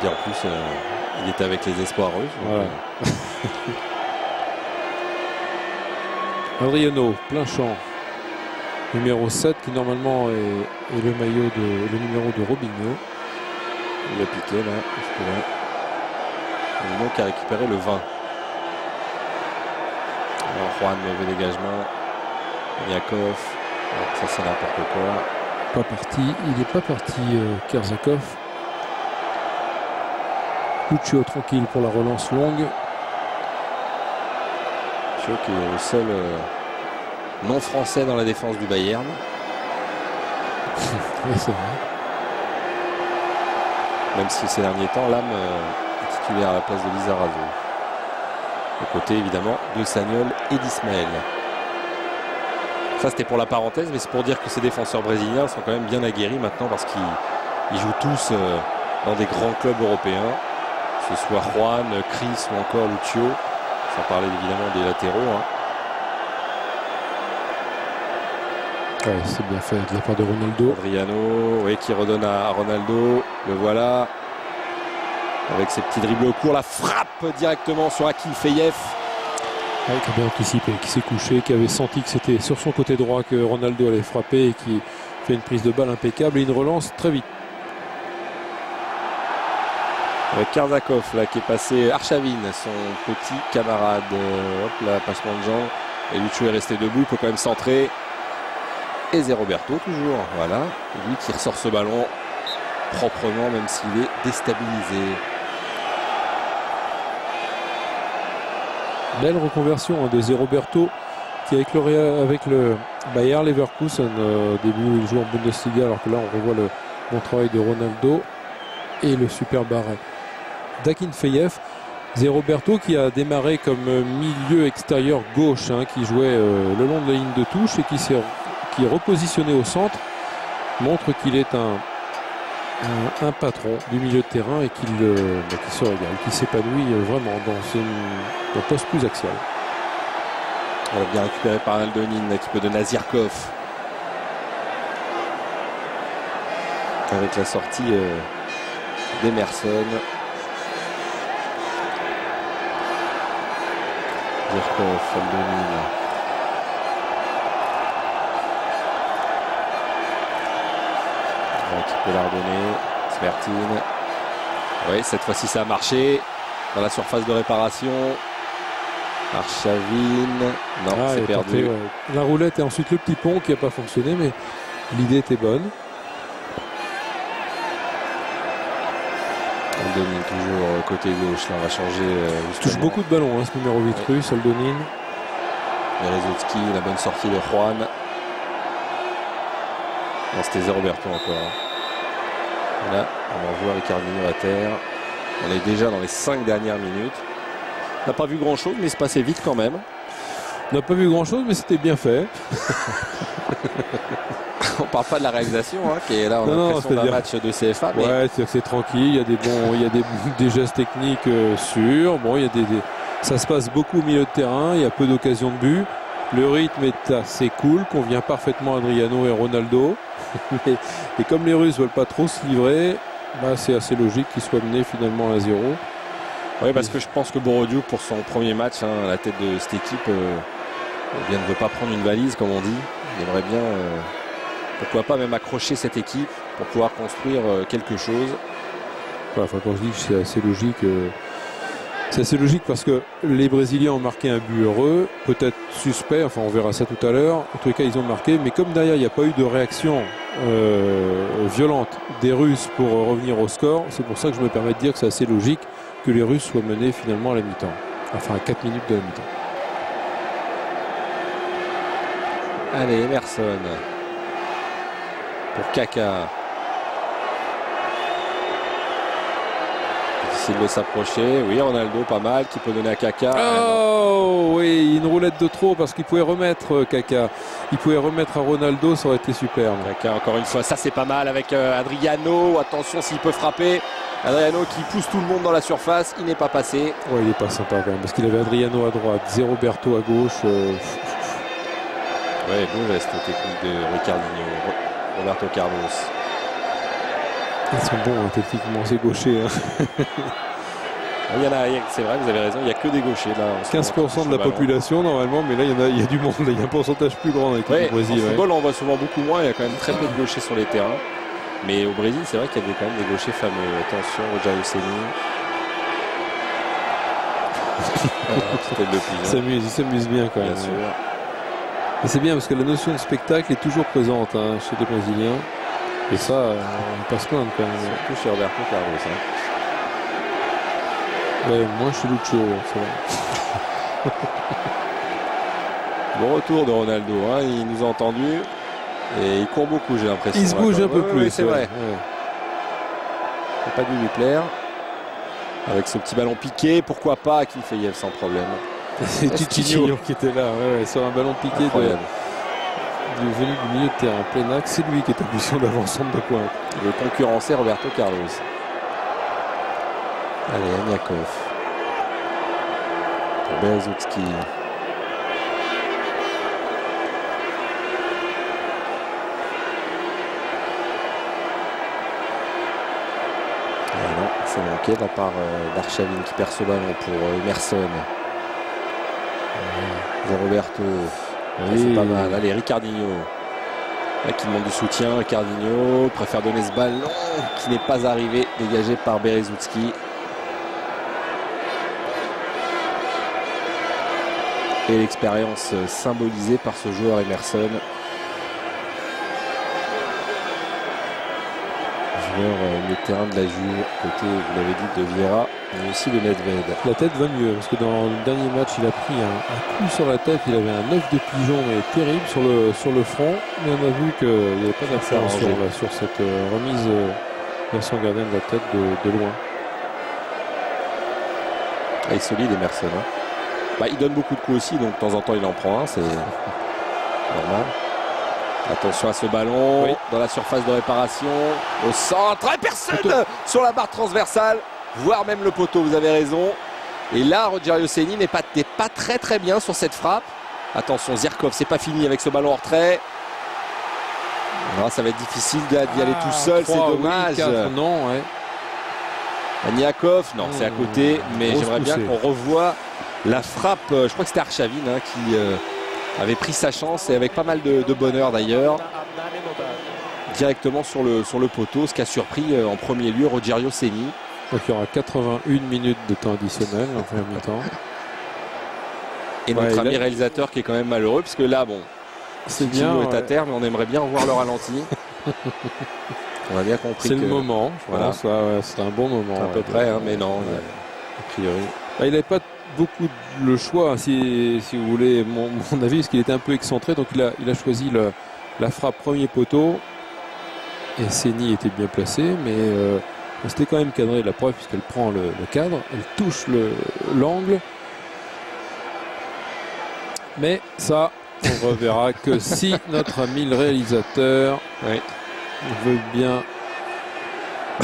Et en plus, il était avec les espoirs russes. Voilà. Adriano, plein champ. numéro 7 qui normalement est le maillot le numéro de Robinho. Il a piqué là. Robinho qui a récupéré le 20. Alors Juan, mauvais dégagement. Yakov. Ça c'est n'importe quoi. Pas parti. Il n'est pas parti Kerzakov. Lucio tranquille pour la relance longue. Lucio qui est le seul non français dans la défense du Bayern. Oui, c'est vrai. Même si ces derniers temps, Lam est titulaire à la place de Lizarazu. Aux côtés évidemment de Sagnol et d'Ismaël. Ça c'était pour la parenthèse, mais c'est pour dire que ces défenseurs brésiliens sont quand même bien aguerris maintenant parce qu'ils jouent tous dans des grands clubs européens. Que ce soit Juan, Chris ou encore Lucio. Sans parler évidemment des latéraux. Hein. Ouais, c'est bien fait de la part de Ronaldo. Adriano, oui, qui redonne à Ronaldo. Le voilà. Avec ses petits dribbles courts. La frappe directement sur Akin Feyev. Ouais, qui a bien anticipé, qui s'est couché, qui avait senti que c'était sur son côté droit que Ronaldo allait frapper et qui fait une prise de balle impeccable et une relance très vite. Avec Kerzakov là qui est passé Arshavin, son petit camarade. Hop là, passement de jambes. Et Lucio est resté debout, il peut quand même centrer. Et Zé Roberto toujours, voilà. Lui qui ressort ce ballon proprement même s'il est déstabilisé. Belle reconversion de Zé Roberto qui avec le Bayer Leverkusen au début où il joue en Bundesliga alors que là on revoit le bon travail de Ronaldo et le super arrêt d'Akin Feyev. Zé Roberto qui a démarré comme milieu extérieur gauche qui jouait le long de la ligne de touche et qui est repositionné au centre, montre qu'il est un patron du milieu de terrain et qu'il se régale, qu'il s'épanouit vraiment dans un poste plus axial. On va bien récupéré par Aldonin, l'équipe de Nazirkov. Avec la sortie d'Emerson. Nazirkov, Aldonin. Qui peut la redonner. Smertin. Oui, cette fois-ci ça a marché. Dans la surface de réparation. Arshavin. Non, c'est perdu. Parfait, ouais. La roulette et ensuite le petit pont qui n'a pas fonctionné, mais l'idée était bonne. Aldonin toujours côté gauche. Là, on va changer. Il touche beaucoup de ballons, ce numéro 8 russe, Aldonin. Berezovski, la bonne sortie de Juan. Non, c'était Zé Roberto encore. Là, on envoie Ricardinho à terre. On est déjà dans les 5 dernières minutes. On n'a pas vu grand chose, mais c'est passé vite quand même. On n'a pas vu grand chose, mais c'était bien fait. On parle pas de la réalisation, qui est là, on a l'impression d'un match de CFA. Mais... Ouais, c'est tranquille. Il y a des gestes techniques sûrs. Bon, ça se passe beaucoup au milieu de terrain. Il y a peu d'occasions de but. Le rythme est assez cool, convient parfaitement à Adriano et Ronaldo. Et comme les Russes ne veulent pas trop se livrer, c'est assez logique qu'ils soient menés finalement à 0. Oui, parce que je pense que Borodiouk, pour son premier match à la tête de cette équipe, ne veut pas prendre une valise, comme on dit. Il aimerait bien, pourquoi pas même accrocher cette équipe pour pouvoir construire quelque chose. Quand je dis que c'est assez logique... C'est assez logique parce que les Brésiliens ont marqué un but heureux, peut-être suspect, enfin on verra ça tout à l'heure. En tous les cas, ils ont marqué, mais comme derrière, il n'y a pas eu de réaction violente des Russes pour revenir au score, c'est pour ça que je me permets de dire que c'est assez logique que les Russes soient menés finalement à la mi-temps. Enfin, à 4 minutes de la mi-temps. Allez, Emerson. Pour Kaka. De s'approcher, oui, Ronaldo pas mal, qui peut donner à Kaka. Oh oui, une roulette de trop parce qu'il pouvait remettre Kaka. Il pouvait remettre à Ronaldo, ça aurait été superbe. Kaka encore une fois, ça c'est pas mal avec Adriano. Attention s'il peut frapper. Adriano qui pousse tout le monde dans la surface, il n'est pas passé. Ouais, il est pas sympa quand même parce qu'il avait Adriano à droite, Zé Roberto à gauche. Ouais, beau geste technique de Ricardinho, Roberto Carlos. Ils sont bons techniquement, ces gauchers. Il y en a, c'est vrai, vous avez raison, il n'y a que des gauchers là. 15% de la population normalement, mais là il y a du monde, il y a un pourcentage plus grand avec le Brésil. En football, on voit souvent beaucoup moins, il y a quand même très peu de gauchers sur les terrains. Mais au Brésil, c'est vrai qu'il y a quand même des gauchers fameux. Attention, Rogério Ceni. Il s'amuse bien quand même. Bien sûr. Et c'est bien parce que la notion de spectacle est toujours présente chez les Brésiliens. Et ça, on peut pas se plaindre quand même. Surtout chez Roberto Carlos. Ouais, moins chez Lucho, c'est vrai. Bon retour de Ronaldo, il nous a entendus. Et il court beaucoup, j'ai l'impression. Il se bouge un peu plus. Oui, c'est vrai. Ça n'a pas dû lui plaire. Avec ce petit ballon piqué, pourquoi pas Akinfeyev sans problème. C'est Titinho qui était là, sur un ballon piqué venu du milieu de terrain, plein axe. C'est lui qui est en position d'avant-centre de pointe. Le concurrencé Roberto Carlos. Allez, Aniakov. Pour Berezutski. Non, c'est manqué de la part d'Arshavin qui perd ce ballon pour Emerson. Roberto. C'est pas mal. Allez, Ricardinho. Là qui demande du soutien. Ricardinho préfère donner ce ballon qui n'est pas arrivé, dégagé par Berezutski. Et l'expérience symbolisée par ce joueur Emerson. Le terrain de la Juve, côté, vous l'avez dit, de Vieira, mais aussi de Nedved. La tête va mieux, parce que dans le dernier match, il a pris un coup sur la tête. Il avait un œuf de pigeon, mais terrible sur le front. Mais on a vu qu'il n'y avait pas d'affaire sur cette remise vers son gardien de la tête de loin. Il est solide, Emerson. Il donne beaucoup de coups aussi, donc de temps en temps, il en prend un, c'est normal. Attention à ce ballon, dans la surface de réparation, au centre, et personne sur la barre transversale, voire même le poteau, vous avez raison. Et là, Rogério Ceni n'est pas très bien sur cette frappe. Attention, Zirkov, c'est pas fini avec ce ballon en retrait. Alors, ça va être difficile d'y aller tout seul, c'est dommage. 4, non, Aniakov, non, c'est à côté, mais j'aimerais bien qu'on revoie la frappe. Je crois que c'était Arshavin qui avait pris sa chance et avec pas mal de bonheur d'ailleurs, directement sur le poteau, ce qui a surpris en premier lieu Rogério Ceni. Donc il y aura 81 minutes de temps additionnel en première mi-temps. Et notre ami réalisateur qui est quand même malheureux, parce que là, c'est bien, est à terre, mais on aimerait bien revoir le ralenti. On a bien compris. C'est le moment, je pense. C'est un bon moment. À peu près, mais non, a priori. Il n'avait pas beaucoup le choix, si vous voulez mon avis, parce qu'il était un peu excentré, donc il a choisi la frappe premier poteau. Et Ceni était bien placé, mais c'était quand même cadré, la preuve, puisqu'elle prend le cadre, elle touche l'angle. Mais ça, on reverra que si notre ami le réalisateur veut bien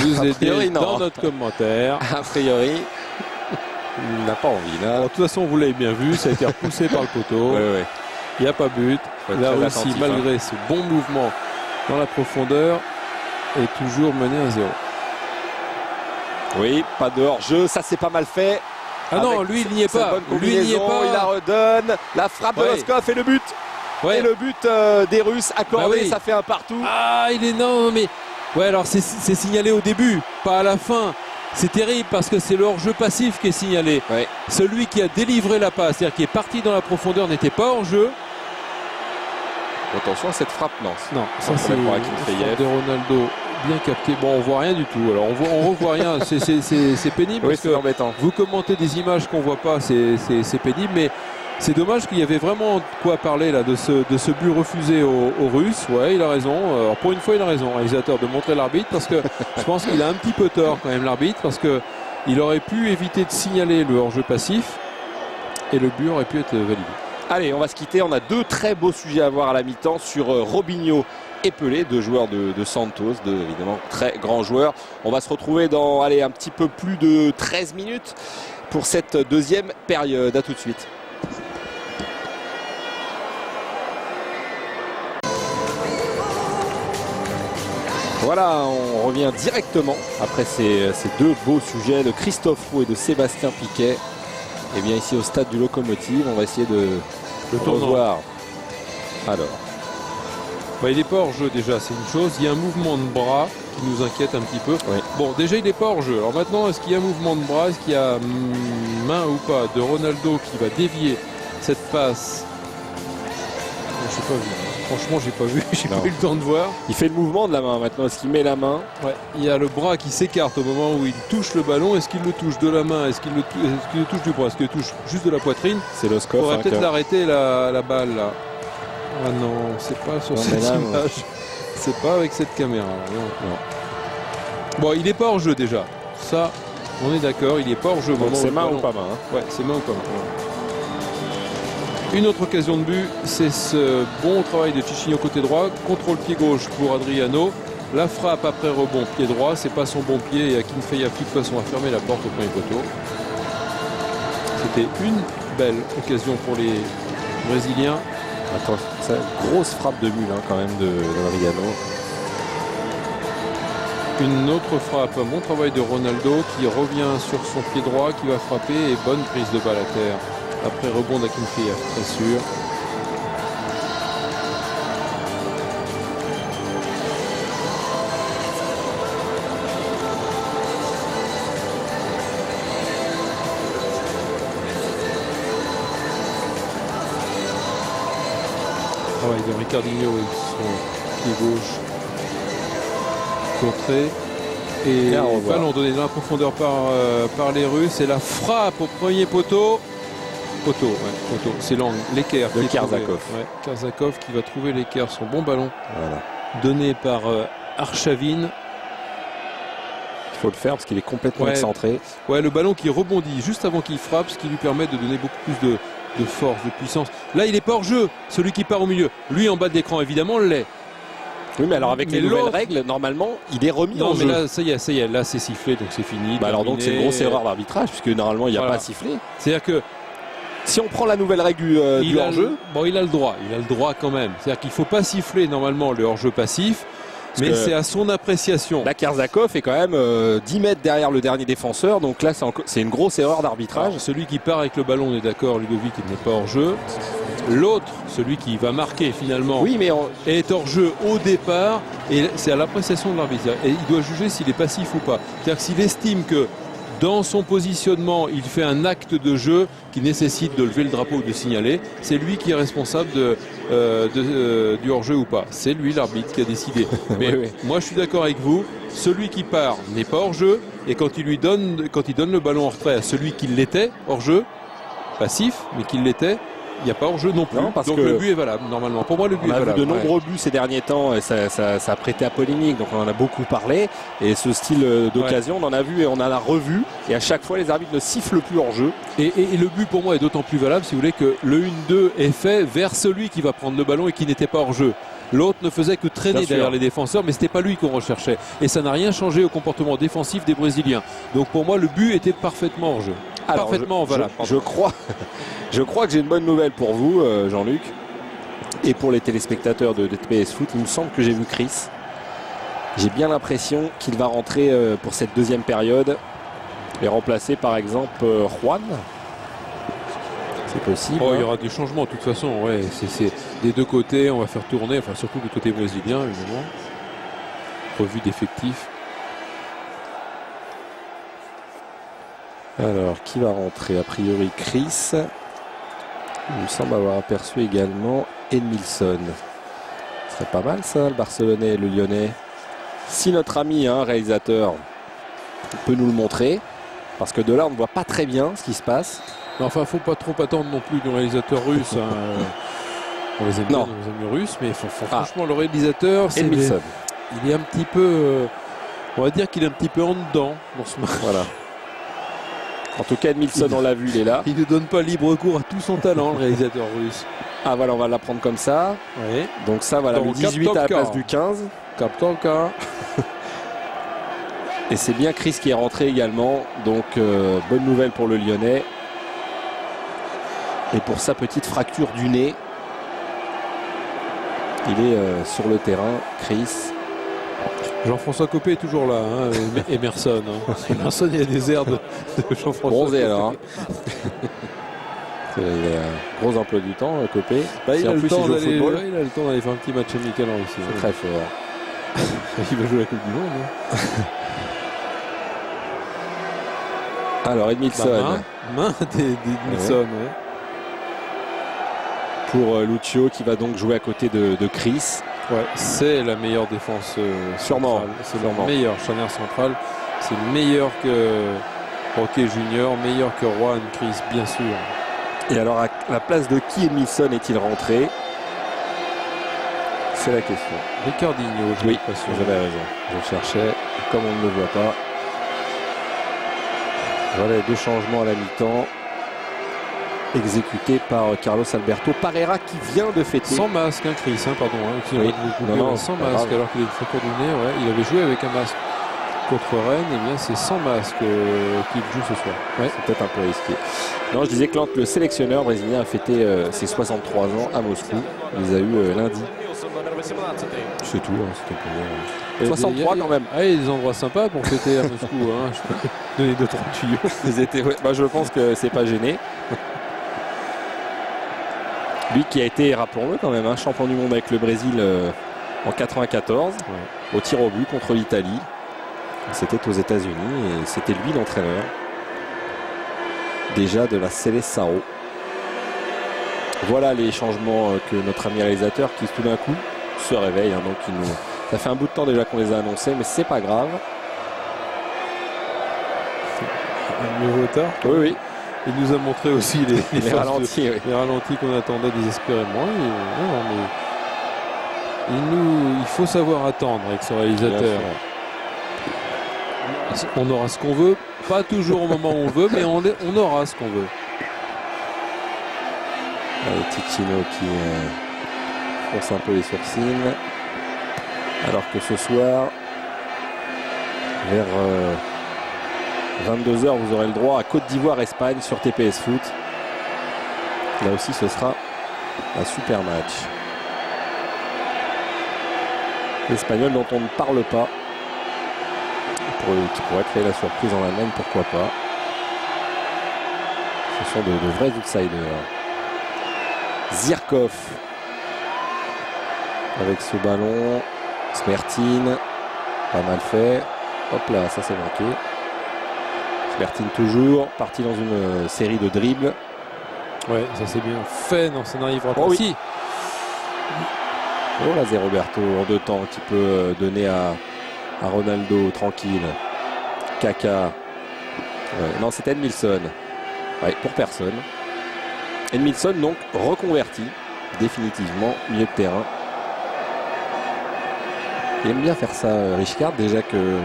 nous aider dans notre commentaire. A priori, il n'a pas envie. Là. De toute façon, vous l'avez bien vu, ça a été repoussé par le poteau. Il n'y a pas but. La Russie, malgré ce bon mouvement dans la profondeur, est toujours menée à 0. Oui, pas de hors-jeu, ça c'est pas mal fait. Ah non, lui il n'y est pas. Lui il n'y est pas. Il la redonne. La frappe de Loskov et le but. Et le but des Russes accordé, ça fait un partout. Ah, il est non, mais alors c'est signalé au début, pas à la fin. C'est terrible parce que c'est le hors-jeu passif qui est signalé. Celui qui a délivré la passe, c'est-à-dire qui est parti dans la profondeur, n'était pas hors-jeu. Attention à cette frappe, non, ça c'est de Ronaldo. Bien capté. Bon, on voit rien du tout. Alors on revoit rien. C'est pénible. Oui, c'est embêtant. Vous commentez des images qu'on voit pas, c'est pénible. Mais c'est dommage qu'il y avait vraiment quoi parler là de ce but refusé aux Russes. Ouais, il a raison. Alors pour une fois, il a raison, réalisateur, de montrer l'arbitre, parce que je pense qu'il a un petit peu tort quand même, l'arbitre, parce que il aurait pu éviter de signaler le hors-jeu passif et le but aurait pu être validé. Allez, on va se quitter. On a deux très beaux sujets à voir à la mi-temps sur Robinho et Pelé, deux joueurs de Santos, deux évidemment très grands joueurs. On va se retrouver dans un petit peu plus de 13 minutes pour cette deuxième période. À tout de suite. Voilà, on revient directement après ces deux beaux sujets de Christophe Roux et de Sébastien Piquet. Et bien ici au stade du Locomotive, on va essayer de revoir. Alors. Bah, il n'est pas hors jeu déjà, c'est une chose. Il y a un mouvement de bras qui nous inquiète un petit peu. Oui. Bon, déjà il n'est pas hors jeu. Alors maintenant, est-ce qu'il y a un mouvement de bras? Est-ce qu'il y a main ou pas de Ronaldo qui va dévier cette passe? Je n'ai pas vu. Franchement, j'ai pas vu. J'ai pas eu le temps de voir. Il fait le mouvement de la main maintenant. Est-ce qu'il met la main? Ouais. Il y a le bras qui s'écarte au moment où il touche le ballon. Est-ce qu'il le touche de la main? Est-ce qu'il le touche du bras? Est-ce qu'il le touche juste de la poitrine? C'est l'Oscoff. On va peut-être l'arrêter la balle là. Ah non, c'est pas sur cette image. C'est pas avec cette caméra. Non. Bon, il n'est pas hors jeu déjà. Ça, on est d'accord. Il n'est pas hors jeu. Donc c'est main ou pas main, Ouais, c'est main ou pas main. Une autre occasion de but, c'est ce bon travail de Cicchigno côté droit. Contrôle pied gauche pour Adriano. La frappe après rebond pied droit. C'est pas son bon pied et Akinfeev a plus de façon à fermer la porte au premier poteau. C'était une belle occasion pour les Brésiliens. Attends, c'est une grosse frappe de mule quand même d'Adriano. Une autre frappe, un bon travail de Ronaldo qui revient sur son pied droit, qui va frapper et bonne prise de balle à terre. Après rebond d'Akinfeev, très sûr. Travail de Ricardinho avec son pied gauche contré. Et ballon donné dans la profondeur par les Russes. Et la frappe au premier poteau. Poteau. C'est l'angle, l'équerre de Karsakov. Karsakov qui va trouver l'équerre, son bon ballon. Voilà. Donné par Arshavin. Il faut le faire parce qu'il est complètement excentré. Ouais, le ballon qui rebondit juste avant qu'il frappe, ce qui lui permet de donner beaucoup plus de force, de puissance. Là, il est pas hors jeu, celui qui part au milieu. Lui, en bas de l'écran, évidemment, l'est. Oui, mais alors avec les nouvelles règles, normalement, il est remis en jeu. Non, mais là, ça y est, là, c'est sifflé, donc c'est fini. Bah alors donc c'est une grosse erreur d'arbitrage, puisque normalement, il n'y a pas à siffler. C'est-à-dire que si on prend la nouvelle règle du hors-jeu... Bon, il a le droit quand même. C'est-à-dire qu'il ne faut pas siffler normalement le hors-jeu passif, mais c'est à son appréciation. La Karsakov est quand même 10 mètres derrière le dernier défenseur, donc là c'est une grosse erreur d'arbitrage. Alors, celui qui part avec le ballon, on est d'accord, Ludovic, il n'est pas hors-jeu. L'autre, celui qui va marquer finalement, est hors-jeu au départ, et c'est à l'appréciation de l'arbitre. Et il doit juger s'il est passif ou pas. C'est-à-dire que s'il estime que dans son positionnement, il fait un acte de jeu qui nécessite de lever le drapeau ou de signaler, c'est lui qui est responsable du hors-jeu ou pas. C'est lui l'arbitre qui a décidé. Mais moi je suis d'accord avec vous, celui qui part n'est pas hors-jeu, et quand il donne le ballon en retrait à celui qui l'était hors-jeu, passif, mais qui l'était, il n'y a pas hors-jeu non plus. Non, donc le but est valable normalement. Pour moi, le but est valable. On a vu de nombreux buts ces derniers temps et ça a prêté à polémique, donc on en a beaucoup parlé. Et ce style d'occasion, on en a vu et on en a revu. Et à chaque fois, les arbitres ne sifflent plus hors-jeu. Et le but pour moi est d'autant plus valable, si vous voulez, que le 1-2 est fait vers celui qui va prendre le ballon et qui n'était pas hors-jeu. L'autre ne faisait que traîner derrière les défenseurs, mais ce n'était pas lui qu'on recherchait. Et ça n'a rien changé au comportement défensif des Brésiliens. Donc pour moi, le but était parfaitement hors-jeu. Alors, parfaitement valable. Je crois que j'ai une bonne nouvelle pour vous, Jean-Luc, et pour les téléspectateurs de TPS Foot. Il me semble que j'ai vu Chris. J'ai bien l'impression qu'il va rentrer pour cette deuxième période et remplacer par exemple Juan. C'est possible. Il y aura des changements de toute façon. Ouais, c'est des deux côtés. On va faire tourner, enfin surtout du côté brésilien évidemment. Revue d'effectifs. Alors, qui va rentrer? A priori, Chris. Il me semble avoir aperçu également Edmilson. Ce serait pas mal ça, le Barcelonais et le Lyonnais. Si notre ami, réalisateur, peut nous le montrer, parce que de là, on ne voit pas très bien ce qui se passe. Non, enfin, faut pas trop attendre non plus du réalisateur russe. On les aime bien, nos amis russes, mais franchement, le réalisateur, Edmilson. Il est un petit peu... on va dire qu'il est un petit peu en dedans dans ce match. Voilà. En tout cas, Edmilson, on l'a vu, il est là. Il ne donne pas libre cours à tout son talent, le réalisateur russe. Ah voilà, on va l'apprendre comme ça. Oui. Donc ça, voilà, le 18 à la place du 15. Kaptanka. Et c'est bien Chris qui est rentré également. Donc bonne nouvelle pour le Lyonnais. Et pour sa petite fracture du nez, il est sur le terrain, Chris. Jean-François Copé est toujours là, hein, Emerson. Hein. Emerson, il y a des airs de Jean-François Bronzé Copé. alors. Hein. Il a un gros emploi du temps, Copé. Bah, Si il, a en le plus temps il joue au d'aller, football, ouais, il a le temps d'aller faire un petit match amical en Russie. c'est Ouais. très fort. Il va jouer la Coupe du Monde. Hein. Alors Edmilson Main d'Edmilson. Ouais. pour Lucio qui va donc jouer à côté de Chris. Ouais, c'est la meilleure défense Sûrement, centrale. C'est sûrement. le meilleur charnière central. C'est meilleur que Roquet Junior, meilleur que Juan Chris, bien sûr. Et alors à la place de qui Edmilson est-il rentré? C'est la question. Ricardinho, j'ai Oui, l'impression. j'avais raison. Je cherchais, comme on ne le voit pas. Voilà les deux changements à la mi-temps exécutés par Carlos Alberto Parreira qui vient de fêter. Sans masque, hein, Chris, hein, pardon. Hein, Oui. Non, sans pas masque, grave. alors qu'il est très coordonné. Ouais. Il avait joué avec un masque contre Rennes, et bien c'est sans masque qu'il joue ce soir. Ouais. C'est peut-être un peu risqué. Non, je disais que le sélectionneur brésilien a fêté ses 63 ans à Moscou. Il les a eu lundi. C'est tout, hein, c'était pour 63 quand même. Ah, il y a des endroits sympas pour fêter à Moscou. Hein. Je peux donner 2-3 tuyaux. Ils étaient, ouais, bah, je pense que c'est pas gêné. Lui qui a été, rappelons-le quand même, champion du monde avec le Brésil en 94, au tir au but contre l'Italie. C'était aux États-Unis et c'était lui l'entraîneur déjà de la Seleção. Voilà les changements que notre ami réalisateur qui tout d'un coup se réveille. Hein, donc ça fait un bout de temps déjà qu'on les a annoncés, mais c'est pas grave. Un nouveau retard. Oui, oui. Il nous a montré aussi les Les phases ralentis, oui. les ralentis qu'on attendait désespérément. Et, non, mais il faut savoir attendre avec ce réalisateur. On aura ce qu'on veut, pas toujours au moment où on veut, mais on aura ce qu'on veut. Allez, Ticino qui fronce un peu les sourcils. Alors que ce soir, vers 22h, vous aurez le droit à Côte d'Ivoire-Espagne sur TPS Foot. Là aussi, ce sera un super match. L'Espagnol dont on ne parle pas. Qui pourrait créer la surprise en Allemagne, pourquoi pas. Ce sont de vrais outsiders. Zirkov avec ce ballon. Smertin, pas mal fait. Hop là, ça c'est manqué. Smertin toujours, parti dans une série de dribbles. Ouais, ça c'est bien fait, non, ça n'arrivera pas. Oh oui. Si. Oh là, c'est Roberto en deux temps qui peut donner à Ronaldo tranquille. Kaka. Ouais, non, c'est Edmilson. Ouais, pour personne. Edmilson donc reconverti définitivement milieu de terrain. Il aime bien faire ça, Richcard, déjà que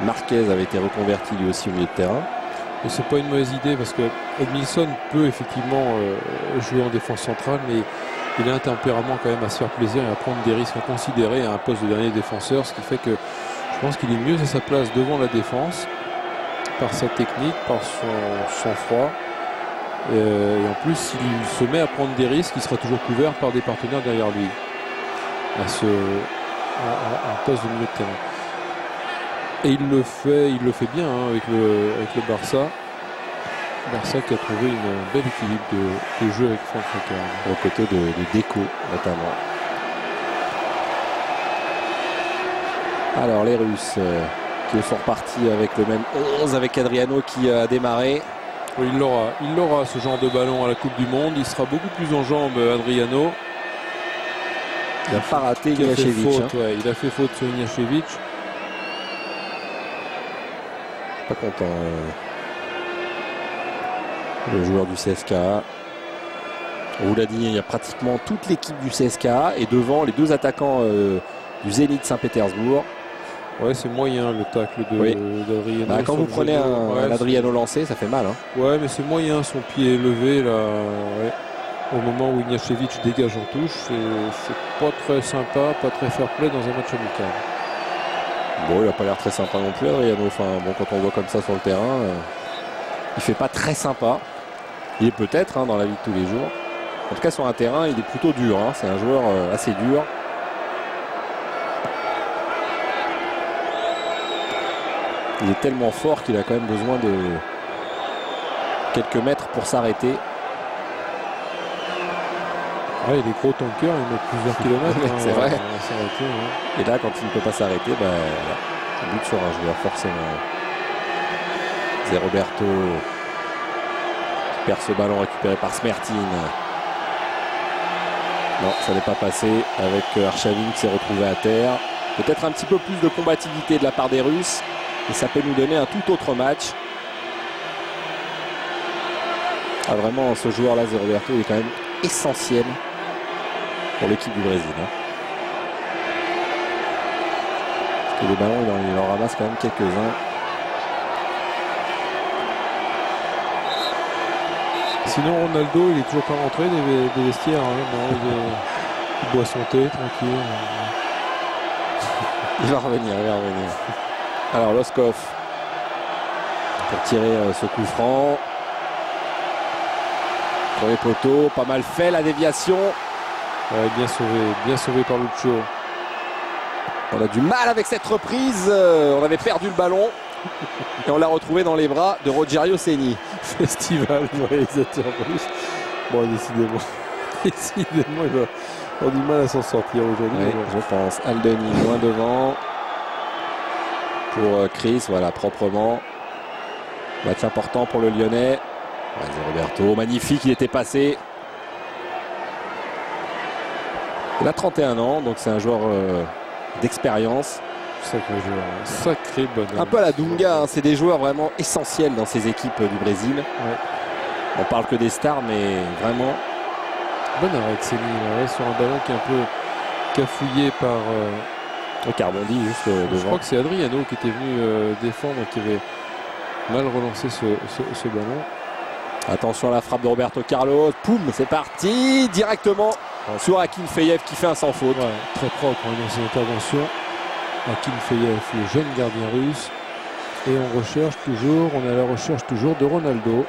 Marquez avait été reconverti lui aussi au milieu de terrain. Et c'est pas une mauvaise idée parce que Edmilson peut effectivement jouer en défense centrale, mais il a un tempérament quand même à se faire plaisir et à prendre des risques inconsidérés à un poste de dernier défenseur, ce qui fait que je pense qu'il est mieux à sa place devant la défense par sa technique, par son sang-froid. Et en plus, s'il se met à prendre des risques, il sera toujours couvert par des partenaires derrière lui. En poste de milieu de terrain. Et il le fait bien hein, avec le Barça. Barça qui a trouvé une belle équilibre de jeu avec Franck Rijkaard. Aux côtés de Deco notamment. Alors les Russes qui sont repartis avec le même 11 avec Adriano qui a démarré. Oui, il l'aura ce genre de ballon à la Coupe du Monde. Il sera beaucoup plus en jambes, Adriano. Il n'a pas raté Il a fait Ignacevic. faute, ouais, il a fait faute sur Ignacevic. Pas content. Le joueur du CSKA. On vous l'a dit, il y a pratiquement toute l'équipe du CSKA et devant les deux attaquants du Zénith Saint-Pétersbourg. Ouais, c'est moyen le tacle d'Adriano. Bah, quand vous prenez un Adriano lancé, ça fait mal. Hein. Ouais, mais c'est moyen, son pied est levé là. Ouais. Au moment où Ignacevic dégage en touche, c'est pas très sympa, pas très fair-play dans un match amical. Bon, il n'a pas l'air très sympa non plus, Adriano. Enfin, bon, quand on voit comme ça sur le terrain, il fait pas très sympa. Il est peut-être dans la vie de tous les jours. En tout cas, sur un terrain, il est plutôt dur. Hein. C'est un joueur assez dur. Il est tellement fort qu'il a quand même besoin de quelques mètres pour s'arrêter. Ouais, il est gros tanker, il met plusieurs kilomètres. C'est vrai. S'arrêter, ouais. Et là, quand il ne peut pas s'arrêter, bah, voilà. Il bute sur un joueur, forcément. C'est Roberto qui perd ce ballon récupéré par Smertin. Non, ça n'est pas passé avec Arshavin qui s'est retrouvé à terre. Peut-être un petit peu plus de combativité de la part des Russes. Et ça peut nous donner un tout autre match. Ah, vraiment, ce joueur-là, Zé Roberto, il est quand même essentiel pour l'équipe du Brésil. Parce que les ballons, il en ramasse quand même quelques-uns. Sinon, Ronaldo, il est toujours pas rentré des vestiaires. Hein. Bon, il boit son thé, tranquille. Il va revenir, il va revenir. Alors, Loskov pour tirer ce coup franc. Premier poteau, pas mal fait la déviation. Ouais, bien sauvé par Lucho. On a du mal avec cette reprise. On avait perdu le ballon et on l'a retrouvé dans les bras de Rogerio Ceni. Festival du réalisateur russe. Bon, décidément, il va avoir du mal à s'en sortir aujourd'hui. Oui, je pense. Aldoni loin devant. Pour Chris, voilà, proprement. Match important pour le Lyonnais. Ouais, Roberto, magnifique, il était passé. Il a 31 ans, donc c'est un joueur d'expérience. Sacré joueur, sacré bonhomme. Un peu à la Dunga, hein, c'est des joueurs vraiment essentiels dans ces équipes du Brésil. Ouais. On parle que des stars, mais vraiment. Bon arrêt de Ceni, sur un ballon qui est un peu cafouillé par. Carbondi juste Je devant. crois que c'est Adriano qui était venu défendre, qui avait mal relancé ce ballon. Attention à la frappe de Roberto Carlos. Poum, c'est parti directement sur Akin Feyev qui fait un sans faute. Ouais, très propre dans ses interventions. Akin Feyev, le jeune gardien russe. Et on est à la recherche toujours de Ronaldo.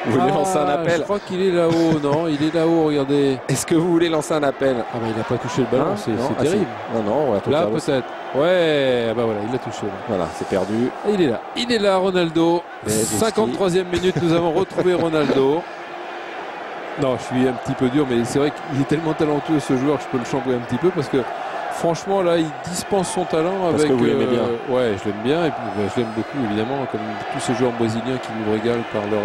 Vous voulez lancer un appel? Je crois qu'il est là-haut, non? Il est là-haut, regardez. Est-ce que vous voulez lancer un appel? Ah bah il n'a pas touché le ballon, Hein? c'est Non, ah, terrible. si. Non, Roberto Là Carlos. peut-être. Ouais, ah bah voilà, il l'a touché. Là. Voilà, c'est perdu. Et il est là, Ronaldo. Mais 53e minute, nous avons retrouvé Ronaldo. Non, je suis un petit peu dur, mais c'est vrai qu'il est tellement talentueux ce joueur que je peux le chambrer un petit peu parce que franchement là, il dispense son talent avec. Parce que vous l'aimez bien. Ouais, je l'aime bien et puis je l'aime beaucoup évidemment, comme tous ces joueurs brésiliens qui nous régalent par leur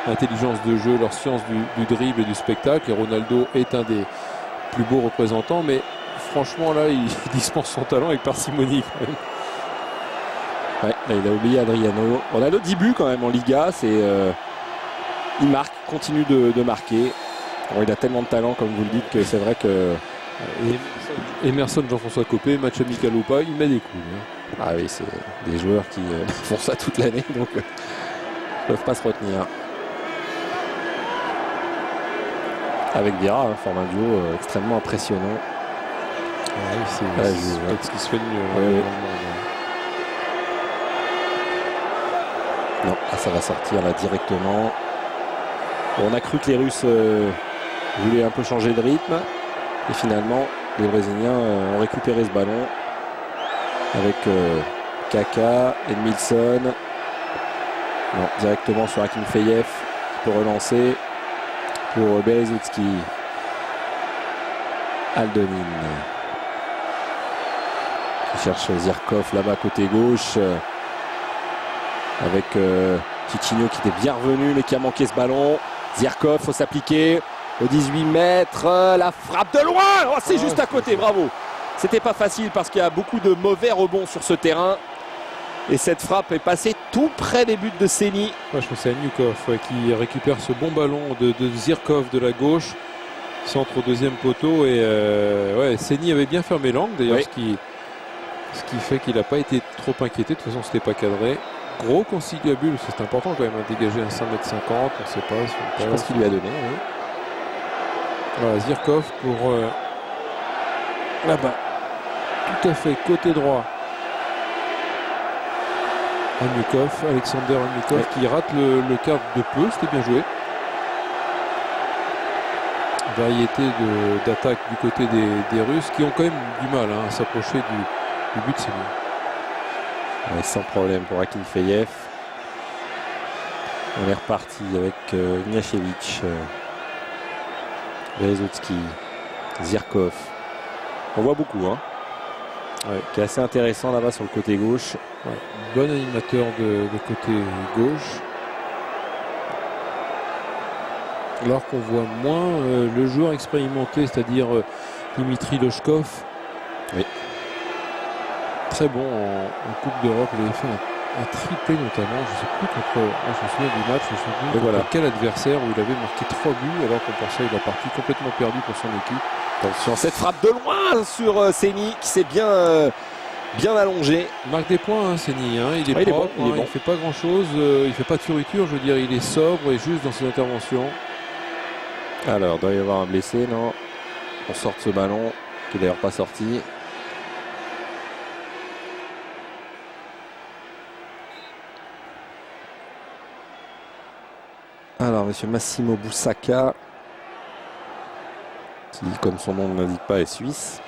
intelligence de jeu, leur science du dribble et du spectacle. Et Ronaldo est un des plus beaux représentants, mais franchement là, il dispense son talent avec parcimonie quand même. Ouais, là, il a oublié Adriano. Ronaldo 10 buts quand même en Liga. Il marque, continue de marquer. Bon, il a tellement de talent, comme vous le dites, que c'est vrai que. Et Emerson, Jean-François Copé, match amical ou pas, il met des coups. Hein. Ah oui, c'est des joueurs qui font ça toute l'année, donc ils ne peuvent pas se retenir. Avec Vieira, forme un duo extrêmement impressionnant. Ouais, c'est peut-être ce qui se fait de mieux. Ouais. Non, ça va sortir là directement. On a cru que les Russes voulaient un peu changer de rythme. Et finalement, les Brésiliens ont récupéré ce ballon. Avec Kaka, Edmilson. Non, directement sur Akin Feyev qui peut relancer pour Berezutski. Aldonin qui cherche Zirkov là-bas côté gauche. Avec Titinho qui était bien revenu mais qui a manqué ce ballon. Zirkov, faut s'appliquer au 18 mètres. La frappe de loin, oh, c'est juste à côté, bravo. C'était pas facile parce qu'il y a beaucoup de mauvais rebonds sur ce terrain. Et cette frappe est passée tout près des buts de Ceni. Ouais, je pense que c'est Anyukov qui récupère ce bon ballon de Zirkov de la gauche. Centre au deuxième poteau. Et Ceni avait bien fermé l'angle d'ailleurs, Oui. ce qui fait qu'il n'a pas été trop inquiété. De toute façon, c'était pas cadré. Gros conciliabule, c'est important quand même à dégager un 5,50 m, on ne sait pas. Je pense qu'il lui a donné. Oui. Voilà, Zirkov pour là-bas. Tout à fait, côté droit. Anyukov, Alexander Anyukov qui rate le quart de peu, c'était bien joué. Variété d'attaque du côté des Russes qui ont quand même du mal à s'approcher du but de Ceni. Ouais, sans problème pour Akin Feyev. On est reparti avec Ignacevic, Berezovski, Zirkov. On voit beaucoup, hein. Ouais, qui est assez intéressant là-bas sur le côté gauche. Ouais, bon animateur de côté gauche. Alors qu'on voit moins le joueur expérimenté, c'est-à-dire Dimitri Lochkov. Oui. Très bon en Coupe d'Europe. Il avait fait un triplé notamment. Je ne sais plus contre. Je me souviens du match. Je me souviens voilà. quel adversaire où il avait marqué 3 buts alors qu'on pensait qu'il a parti complètement perdu pour son équipe. Attention, cette frappe de loin sur Seni qui s'est bien allongé. Il marque des points, hein, Seni. Hein. Il est propre, il est bon. Il fait pas grand-chose. Il fait pas de fioriture. Je veux dire, il est sobre et juste dans ses interventions. Alors, il doit y avoir un blessé, non? On sort de ce ballon qui est d'ailleurs pas sorti. Alors, monsieur Massimo Boussaka, qui, comme son nom ne l'indique pas, est suisse.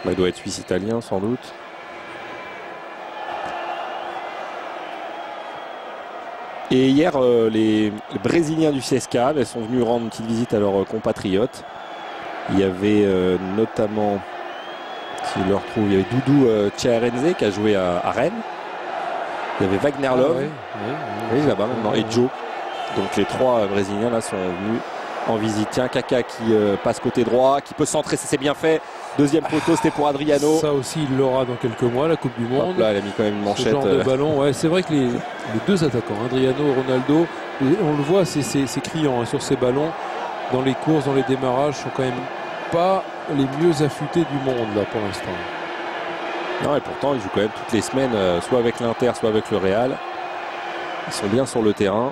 Il doit être suisse-italien, sans doute. Et hier, les Brésiliens du CSKA sont venus rendre une petite visite à leurs compatriotes. Il y avait notamment, si je le retrouve, il y avait Doudou Tcharenze qui a joué à Rennes. Il y avait Wagner Love, oui, là-bas maintenant, et Joe. Donc les 3 Brésiliens là sont venus en visite. Tiens, Kaka qui passe côté droit, qui peut centrer, ça c'est bien fait. Deuxième poteau, c'était pour Adriano. Ça aussi, il l'aura dans quelques mois, la Coupe du Monde. Hop là, elle a mis quand même une manchette. Ce genre de ballon, ouais, c'est vrai que les 2 attaquants, Adriano et Ronaldo, on le voit, c'est criant hein, sur ces ballons. Dans les courses, dans les démarrages, sont quand même pas les mieux affûtés du monde là pour l'instant. Non, et pourtant, ils jouent quand même toutes les semaines, soit avec l'Inter, soit avec le Real. Ils sont bien sur le terrain.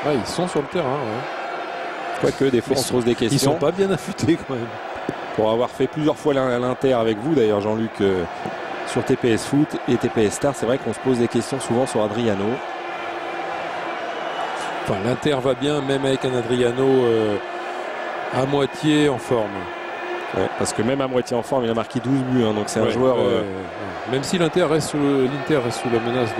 Ouais, ils sont sur le terrain. Ouais. Quoique, des fois, on se pose des questions. Ils sont pas bien affûtés quand même. Pour avoir fait plusieurs fois l'Inter avec vous, d'ailleurs, Jean-Luc, sur TPS Foot et TPS Star, c'est vrai qu'on se pose des questions souvent sur Adriano. Enfin, l'Inter va bien, même avec un Adriano à moitié en forme. Ouais, parce que même à moitié en forme, il a marqué 12 buts, hein, donc c'est un joueur... Même si l'Inter reste sous la menace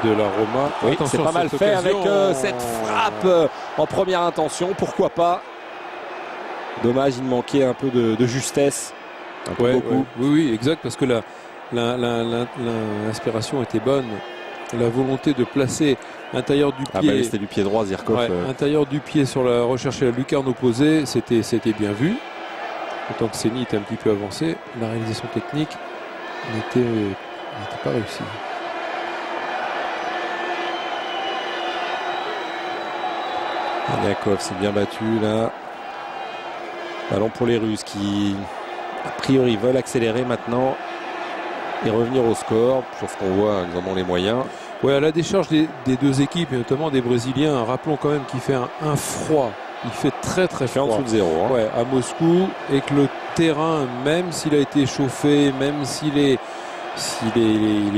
de la Roma. Oui, c'est pas mal fait avec cette frappe en première intention, pourquoi pas. Dommage, il manquait un peu de justesse. Un peu beaucoup. Oui, exact, parce que l'inspiration était bonne. La volonté de placer l'intérieur du pied. C'était du pied droit, Zirkov. Intérieur du pied sur la recherche à la lucarne opposée, c'était bien vu. Autant que Seni était un petit peu avancé, la réalisation technique n'était pas réussie. Yakov s'est bien battu là. Ballon pour les Russes qui, a priori, veulent accélérer maintenant et revenir au score. Sauf qu'on voit qu'ils en ont les moyens. Ouais, à la décharge des 2 équipes, et notamment des Brésiliens, rappelons quand même qu'il fait un froid. Il fait très très froid. En dessous de 0. Hein. Ouais, à Moscou, et que le terrain, même s'il a été chauffé, même s'il est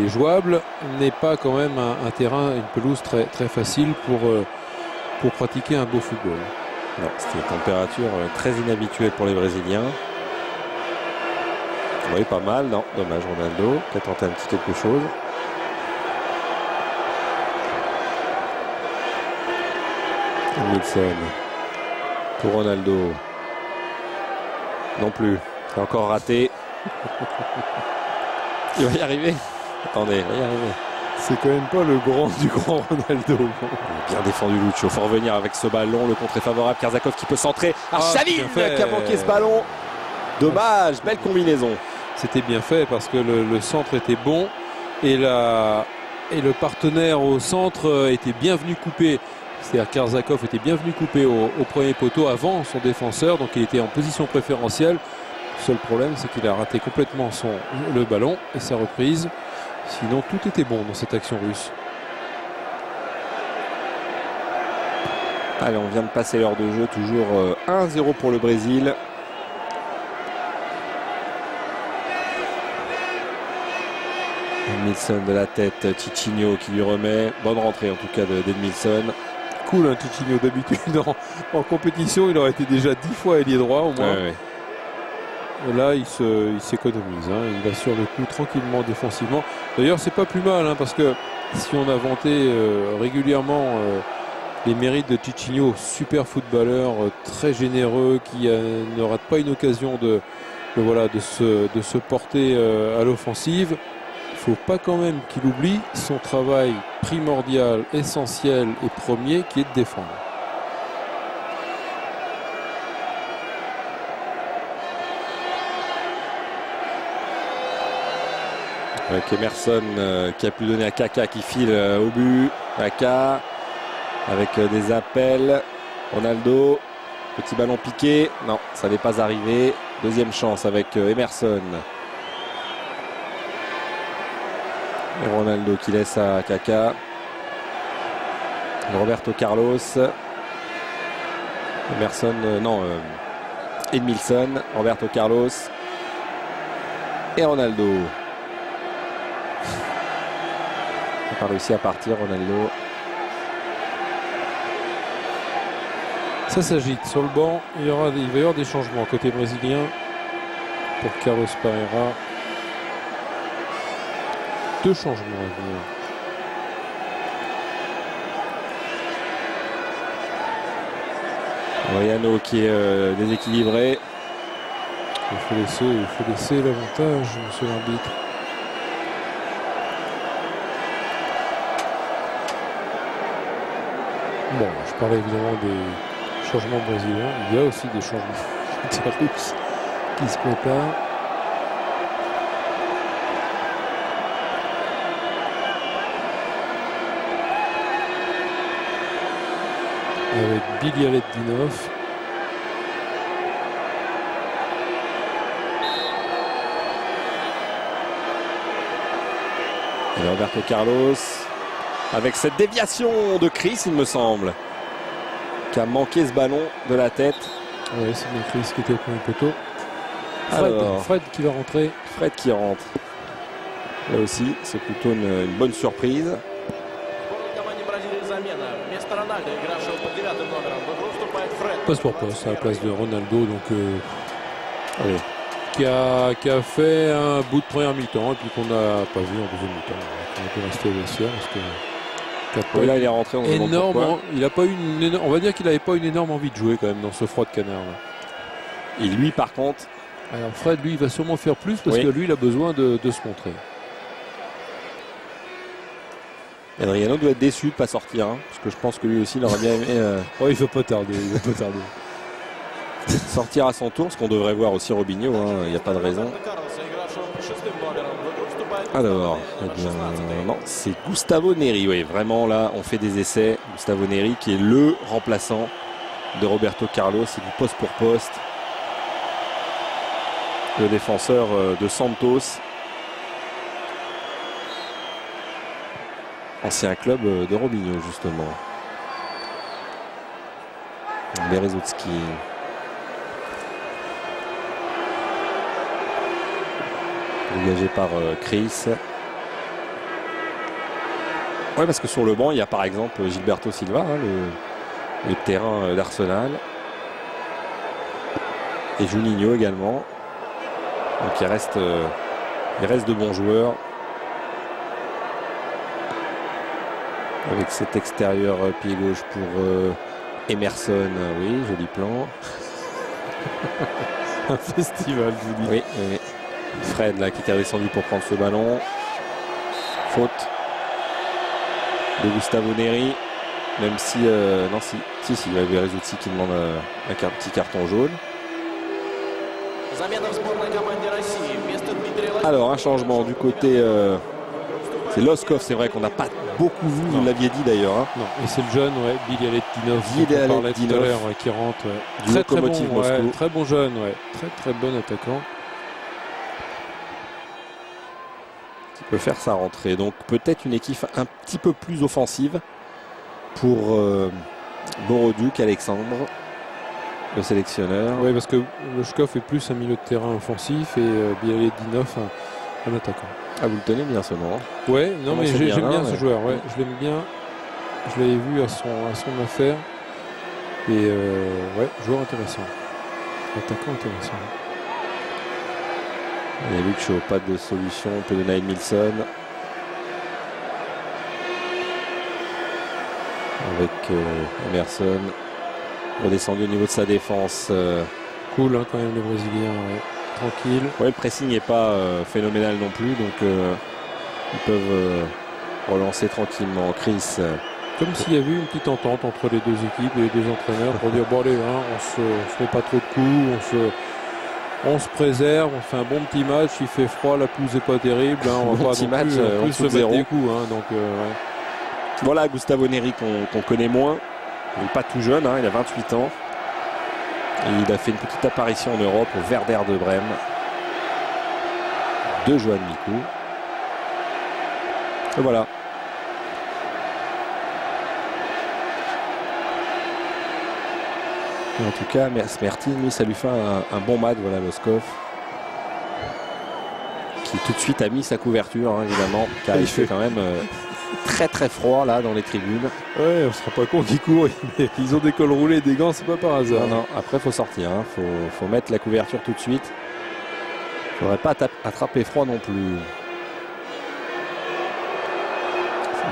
jouable, n'est pas quand même un terrain, une pelouse très, très facile pour pratiquer un beau football. C'était une température très inhabituelle pour les Brésiliens. Oui, pas mal, non, dommage Ronaldo qui a tenté un petit quelque chose. Wilson pour Ronaldo. Non plus, c'est encore raté. Il va y arriver. Attendez, il va y arriver. C'est quand même pas le grand du grand Ronaldo. Bien défendu Lucho. Faut revenir avec ce ballon. Le contre est favorable. Karsakov qui peut centrer. Arshavin qui a manqué ce ballon. Dommage. Belle combinaison. C'était bien fait parce que le centre était bon et le partenaire au centre était bien venu couper. C'est-à-dire Karsakov était bien venu couper au premier poteau avant son défenseur. Donc il était en position préférentielle. Le seul problème, c'est qu'il a raté complètement le ballon et sa reprise. Sinon, tout était bon dans cette action russe. Allez, on vient de passer l'heure de jeu. Toujours 1-0 pour le Brésil. Edmilson de la tête. Tichinho qui lui remet. Bonne rentrée en tout cas d'Edmilson. Cool, hein, Tichinho. D'habitude, en compétition, il aurait été déjà 10 fois ailier droit au moins. Ouais. là il s'économise, hein. Il va sur le coup tranquillement défensivement. D'ailleurs c'est pas plus mal, hein, parce que si on a vanté régulièrement les mérites de Ticinho, super footballeur, très généreux, qui ne rate pas une occasion de se porter à l'offensive. Il ne faut pas quand même qu'il oublie son travail primordial, essentiel et premier, qui est de défendre. Avec Emerson qui a pu donner à Kaka qui file au but. Kaka avec des appels. Ronaldo, petit ballon piqué. Non, ça n'est pas arrivé. Deuxième chance avec Emerson. Et Ronaldo qui laisse à Kaka. Roberto Carlos. Emerson, Edmilson. Roberto Carlos. Et Ronaldo. Il n'a pas réussi à partir, Ronaldo. Ça s'agite sur le banc. Il va y avoir des changements côté brésilien pour Carlos Pereira. 2 changements à venir. Mariano qui est déséquilibré. Il faut laisser l'avantage, monsieur l'arbitre. Bon, je parlais évidemment des changements brésiliens. Il y a aussi des changements russes qui se préparent. Avec Bilialetdinov. Et Roberto Carlos. Avec cette déviation de Chris, il me semble, qui a manqué ce ballon de la tête. Oui, c'est bien Chris qui était au premier poteau. Fred qui va rentrer. Fred qui rentre. Là aussi, c'est plutôt une bonne surprise. Poste pour poste à la place de Ronaldo, donc qui a fait un bout de première mi-temps et puis qu'on n'a pas vu en deuxième mi-temps. On a pu rester au vestiaire parce que là, il est rentré en énorme. Il a pas eu on va dire qu'il n'avait pas une énorme envie de jouer quand même dans ce froid de canard. Là. Et lui, par contre, alors Fred, lui, il va sûrement faire plus parce que lui, il a besoin de se montrer. Adriano doit être déçu de ne pas sortir, hein, parce que je pense que lui aussi, il aurait bien aimé. Il ne va pas tarder. Sortir à son tour, ce qu'on devrait voir aussi Robinho, il n'y a pas de raison. Alors, non, c'est Gustavo Neri. Oui, vraiment là, on fait des essais. Gustavo Neri qui est le remplaçant de Roberto Carlos, c'est du poste pour poste. Le défenseur de Santos. Ancien club de Robinho, justement. Berezovski. Dégagé par Chris. Ouais, parce que sur le banc, il y a par exemple Gilberto Silva, le terrain d'Arsenal. Et Juninho également. Donc il reste de bons joueurs. Avec cet extérieur pied gauche pour Emerson. Oui, joli plan. Un festival, je vous dis. Oui, oui. Fred là qui était redescendu pour prendre ce ballon. Faute de Gustavo Neri. Même si il y avait Berezovski qui demande un petit carton jaune. Alors un changement du côté c'est Loskov, c'est vrai qu'on n'a pas beaucoup vu, vous l'aviez dit d'ailleurs. Hein. Non, et c'est le jeune, Bilialetdinov qui rentre. Du Lokomotiv Moscou. Très bon jeune, très bon attaquant. Qui peut faire sa rentrée. Donc peut-être une équipe un petit peu plus offensive pour Boroduk, Alexandre, le sélectionneur. Oui, parce que Loskov est plus un milieu de terrain offensif et Bilialetdinov un attaquant. Ah, vous le tenez bien ce nom. Ouais, non mais j'aime bien ce joueur. Ouais. Je l'aime bien. Je l'avais vu à son affaire. Et joueur intéressant. Attaquant intéressant. Et Lucio, pas de solution, on peut donner à Edmilson. Avec Emerson. Redescendu au niveau de sa défense. Cool hein, quand même les Brésiliens, ouais. Tranquille. Ouais, le pressing n'est pas phénoménal non plus, donc ils peuvent relancer tranquillement. Chris. Comme s'il y avait eu une petite entente entre les deux équipes et les deux entraîneurs pour dire bon allez, hein, on se met pas trop de coups, on se préserve, on fait un bon petit match, il fait froid, la pelouse n'est pas terrible, hein, on va pas petit non match, plus se mettre 0. des coups. Hein, donc, ouais. Voilà Gustavo Neri qu'on connaît moins. Il n'est pas tout jeune, hein, il a 28 ans. Et il a fait une petite apparition en Europe au Werder de Brême. De Johan Mikou. Et voilà. Et en tout cas, Smertin, lui, ça lui fait un bon match, voilà, Loskov. Qui tout de suite a mis sa couverture, hein, évidemment. Car il fait quand même très très froid là dans les tribunes. Ouais, on se rend pas compte qu'ils courent. Ils ont des cols roulés et des gants, c'est pas par hasard. Non, après il faut sortir, hein. Faut mettre la couverture tout de suite. Faudrait pas attraper froid non plus.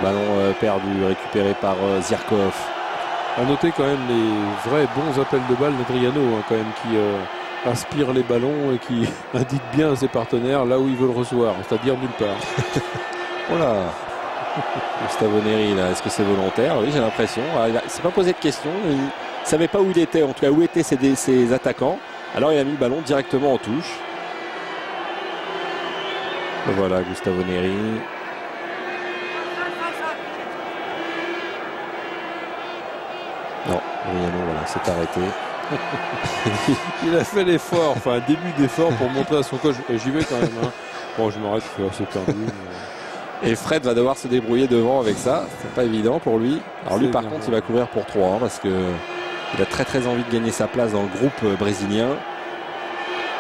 Ballon perdu, récupéré par Zirkov. À noter quand même les vrais bons appels de balle d'Adriano, hein, quand même, qui aspire les ballons et qui indique bien à ses partenaires là où il veut le recevoir, c'est-à-dire nulle part. Voilà. Gustavo Neri, là, est-ce que c'est volontaire? Oui, j'ai l'impression. Il ne s'est pas posé de questions. Il ne savait pas où il était, en tout cas où étaient ses attaquants. Alors il a mis le ballon directement en touche. Et voilà, Gustavo Neri. Non, Adriano, voilà, c'est arrêté. Il a fait l'effort, enfin un début d'effort pour montrer à son coach, j'y vais quand même. Hein. Bon, je m'arrête, c'est perdu. Mais... Et Fred va devoir se débrouiller devant avec ça. C'est pas évident pour lui. Alors lui, par contre, il va couvrir pour 3 hein, parce que il a très très envie de gagner sa place dans le groupe brésilien.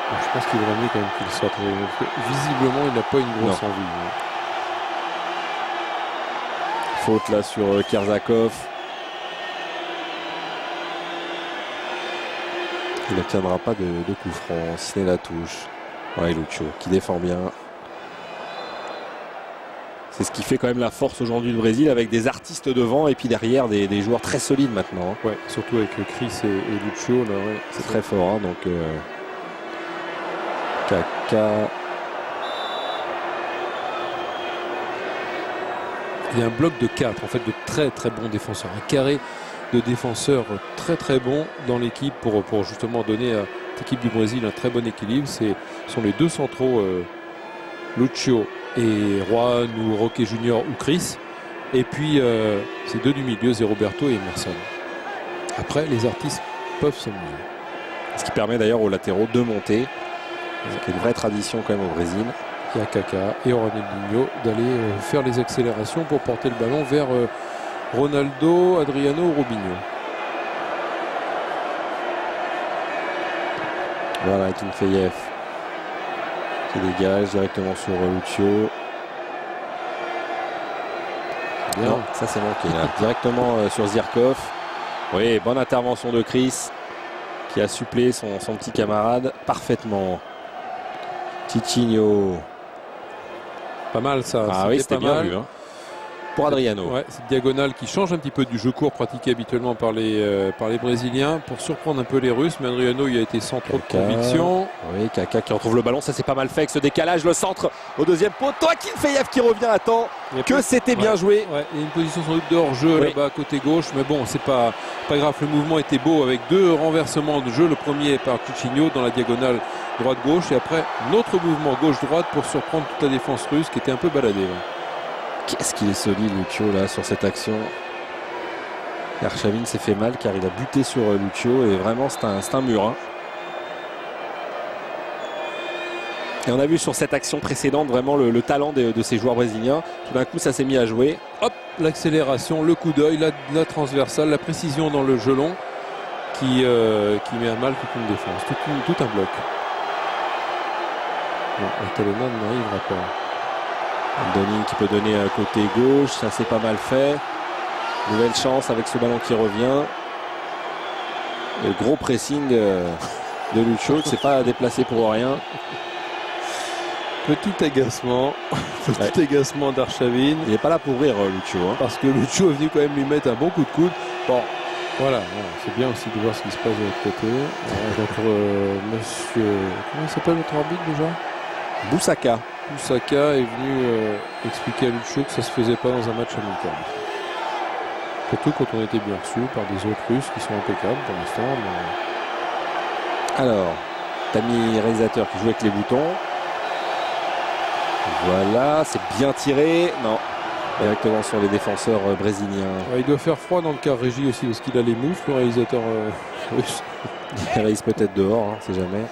Je pense qu'il vaudrait mieux quand même qu'il sorte. Visiblement, il n'a pas une grosse envie. Faute là sur Kerzakov. Il n'obtiendra pas de coup franc, si ce n'est la touche. Ouais, Lucio qui défend bien. C'est ce qui fait quand même la force aujourd'hui du Brésil, avec des artistes devant et puis derrière des joueurs très solides maintenant. Ouais, surtout avec Chris et Lucio. Là, ouais. C'est très fort. Hein, donc Kaka. Il y a un bloc de 4, en fait, de très très bons défenseurs. Un carré de défenseurs très très bons dans l'équipe pour justement donner à l'équipe du Brésil un très bon équilibre. Ce sont les deux centraux, Lucio et Juan ou Roque Junior ou Chris. Et puis ces deux du milieu, c'est Roberto et Emerson. Après, les artistes peuvent s'amuser. Ce qui permet d'ailleurs aux latéraux de monter. C'est une vraie tradition quand même au Brésil. Il y a Kaka et Ronaldinho d'aller faire les accélérations pour porter le ballon vers Ronaldo, Adriano ou Robinho. Voilà, Kinfeyev qui dégage directement sur Lucio. Bien. Non, ça c'est manqué là. Directement sur Zirkov. Oui, bonne intervention de Chris qui a supplé son petit camarade parfaitement. Titinho. Pas mal ça. Ah oui, c'était bien vu. Hein. Pour Adriano. Ouais, cette diagonale qui change un petit peu du jeu court pratiqué habituellement par les Brésiliens pour surprendre un peu les Russes. Mais Adriano, il a été sans trop de conviction. Oui, Kaka qui retrouve le ballon. Ça, c'est pas mal fait avec ce décalage. Le centre au deuxième poteau. Kinfeyev qui revient à temps. Que c'était bien joué. Ouais, il y a une position sans doute de hors-jeu là-bas à côté gauche. Mais bon, c'est pas grave. Le mouvement était beau avec deux renversements de jeu. Le premier par Titinho dans la diagonale droite-gauche. Et après, notre mouvement gauche-droite pour surprendre toute la défense russe qui était un peu baladée. Ouais. Qu'est-ce qu'il est solide, Lucio, là, sur cette action. Arshavin s'est fait mal car il a buté sur Lucio et vraiment, c'est un mur. Hein. Et on a vu sur cette action précédente vraiment le talent de ces joueurs brésiliens. Tout d'un coup, ça s'est mis à jouer. Hop, l'accélération, le coup d'œil, la transversale, la précision dans le gelon qui met à mal toute une défense, tout un bloc. Bon, la Telena n'arrivera pas. Andoni qui peut donner à côté gauche, ça c'est pas mal fait. Nouvelle chance avec ce ballon qui revient. Le gros pressing de Lucio qui ne s'est pas déplacé pour rien. Petit agacement d'Arshavin. Il n'est pas là pour rire, Lucio. Hein. Parce que Lucio est venu quand même lui mettre un bon coup de coude. Bon, voilà, c'est bien aussi de voir ce qui se passe de l'autre côté. Monsieur... Comment il s'appelle notre arbitre déjà? Boussaka. Boussaka est venu expliquer à Lucio que ça se faisait pas dans un match amical. Surtout quand on était bien reçus par des autres Russes qui sont impeccables pour l'instant. Mais... Alors, t'as mis réalisateur qui joue avec les boutons. Voilà, c'est bien tiré. Non, directement sur les défenseurs brésiliens. Ouais, il doit faire froid dans le car régie aussi parce qu'il a les moufles, le réalisateur russe. Il réalise peut-être dehors, hein, c'est jamais.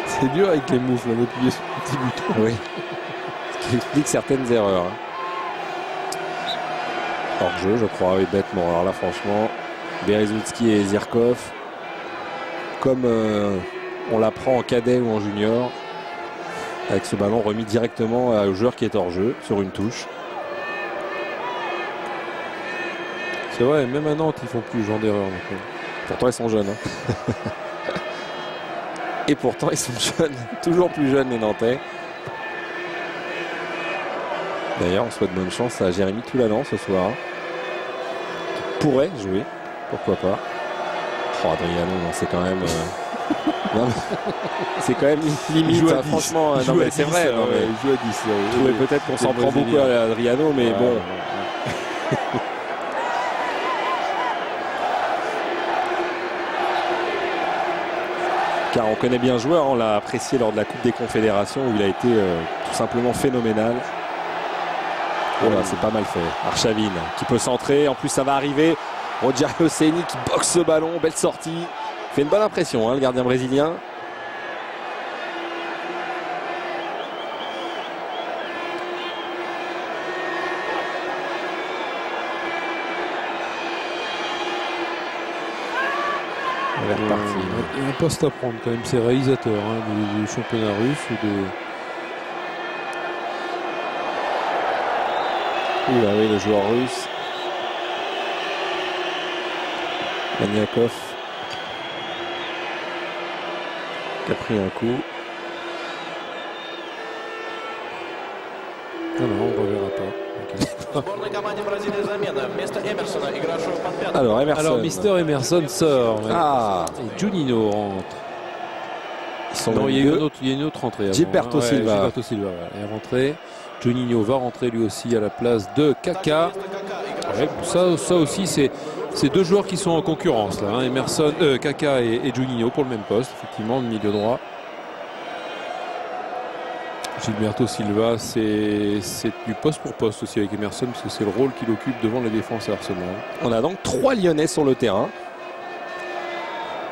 C'est dur avec les moufles d'appuyer sur le petit bouton. Oui. Ce qui explique certaines erreurs. Hein. Hors jeu, je crois, oui, bêtement. Alors là, franchement, Berezutski et Zirkov, comme on l'apprend en cadet ou en junior, avec ce ballon remis directement au joueur qui est hors jeu sur une touche. C'est vrai, même à Nantes, ils font plus ce genre d'erreur. Pourtant, ils sont jeunes. Hein. Et pourtant, ils sont jeunes, toujours plus jeunes les Nantais. D'ailleurs, on souhaite bonne chance à Jérémy Toulalan ce soir. Qui pourrait jouer, pourquoi pas. Oh, Adriano, c'est quand même... non, c'est quand même limite, hein, franchement. Non, mais c'est vrai. Non, mais il joue à 10. Je trouvais peut-être qu'on s'en prend beaucoup à Adriano, mais bon. Car on connaît bien le joueur, on l'a apprécié lors de la Coupe des Confédérations où il a été tout simplement phénoménal. Oh là, c'est pas mal fait. Arshavin qui peut centrer, en plus ça va arriver. Rogerio Ceni qui boxe ce ballon, belle sortie. Fait une bonne impression, hein, le gardien brésilien. Il y a un poste à prendre quand même, ces réalisateurs hein, du championnat russe ou de... Oula, oui, le joueur russe. Maniakov qui a pris un coup. Non, on ne reverra pas. Alors, Emerson. Alors, Mister Emerson sort. Ouais. Ah. Et Juninho rentre. Non, il y a une autre entrée. Gilberto Silva. Gilberto Silva est rentré. Juninho va rentrer lui aussi à la place de Kaka. Ouais, ça aussi, c'est deux joueurs qui sont en concurrence là. Hein. Emerson, Kaka et Juninho pour le même poste, effectivement, le milieu droit. Gilberto Silva, c'est du poste pour poste aussi avec Emerson, parce que c'est le rôle qu'il occupe devant la défense à Arsenal. On a donc 3 Lyonnais sur le terrain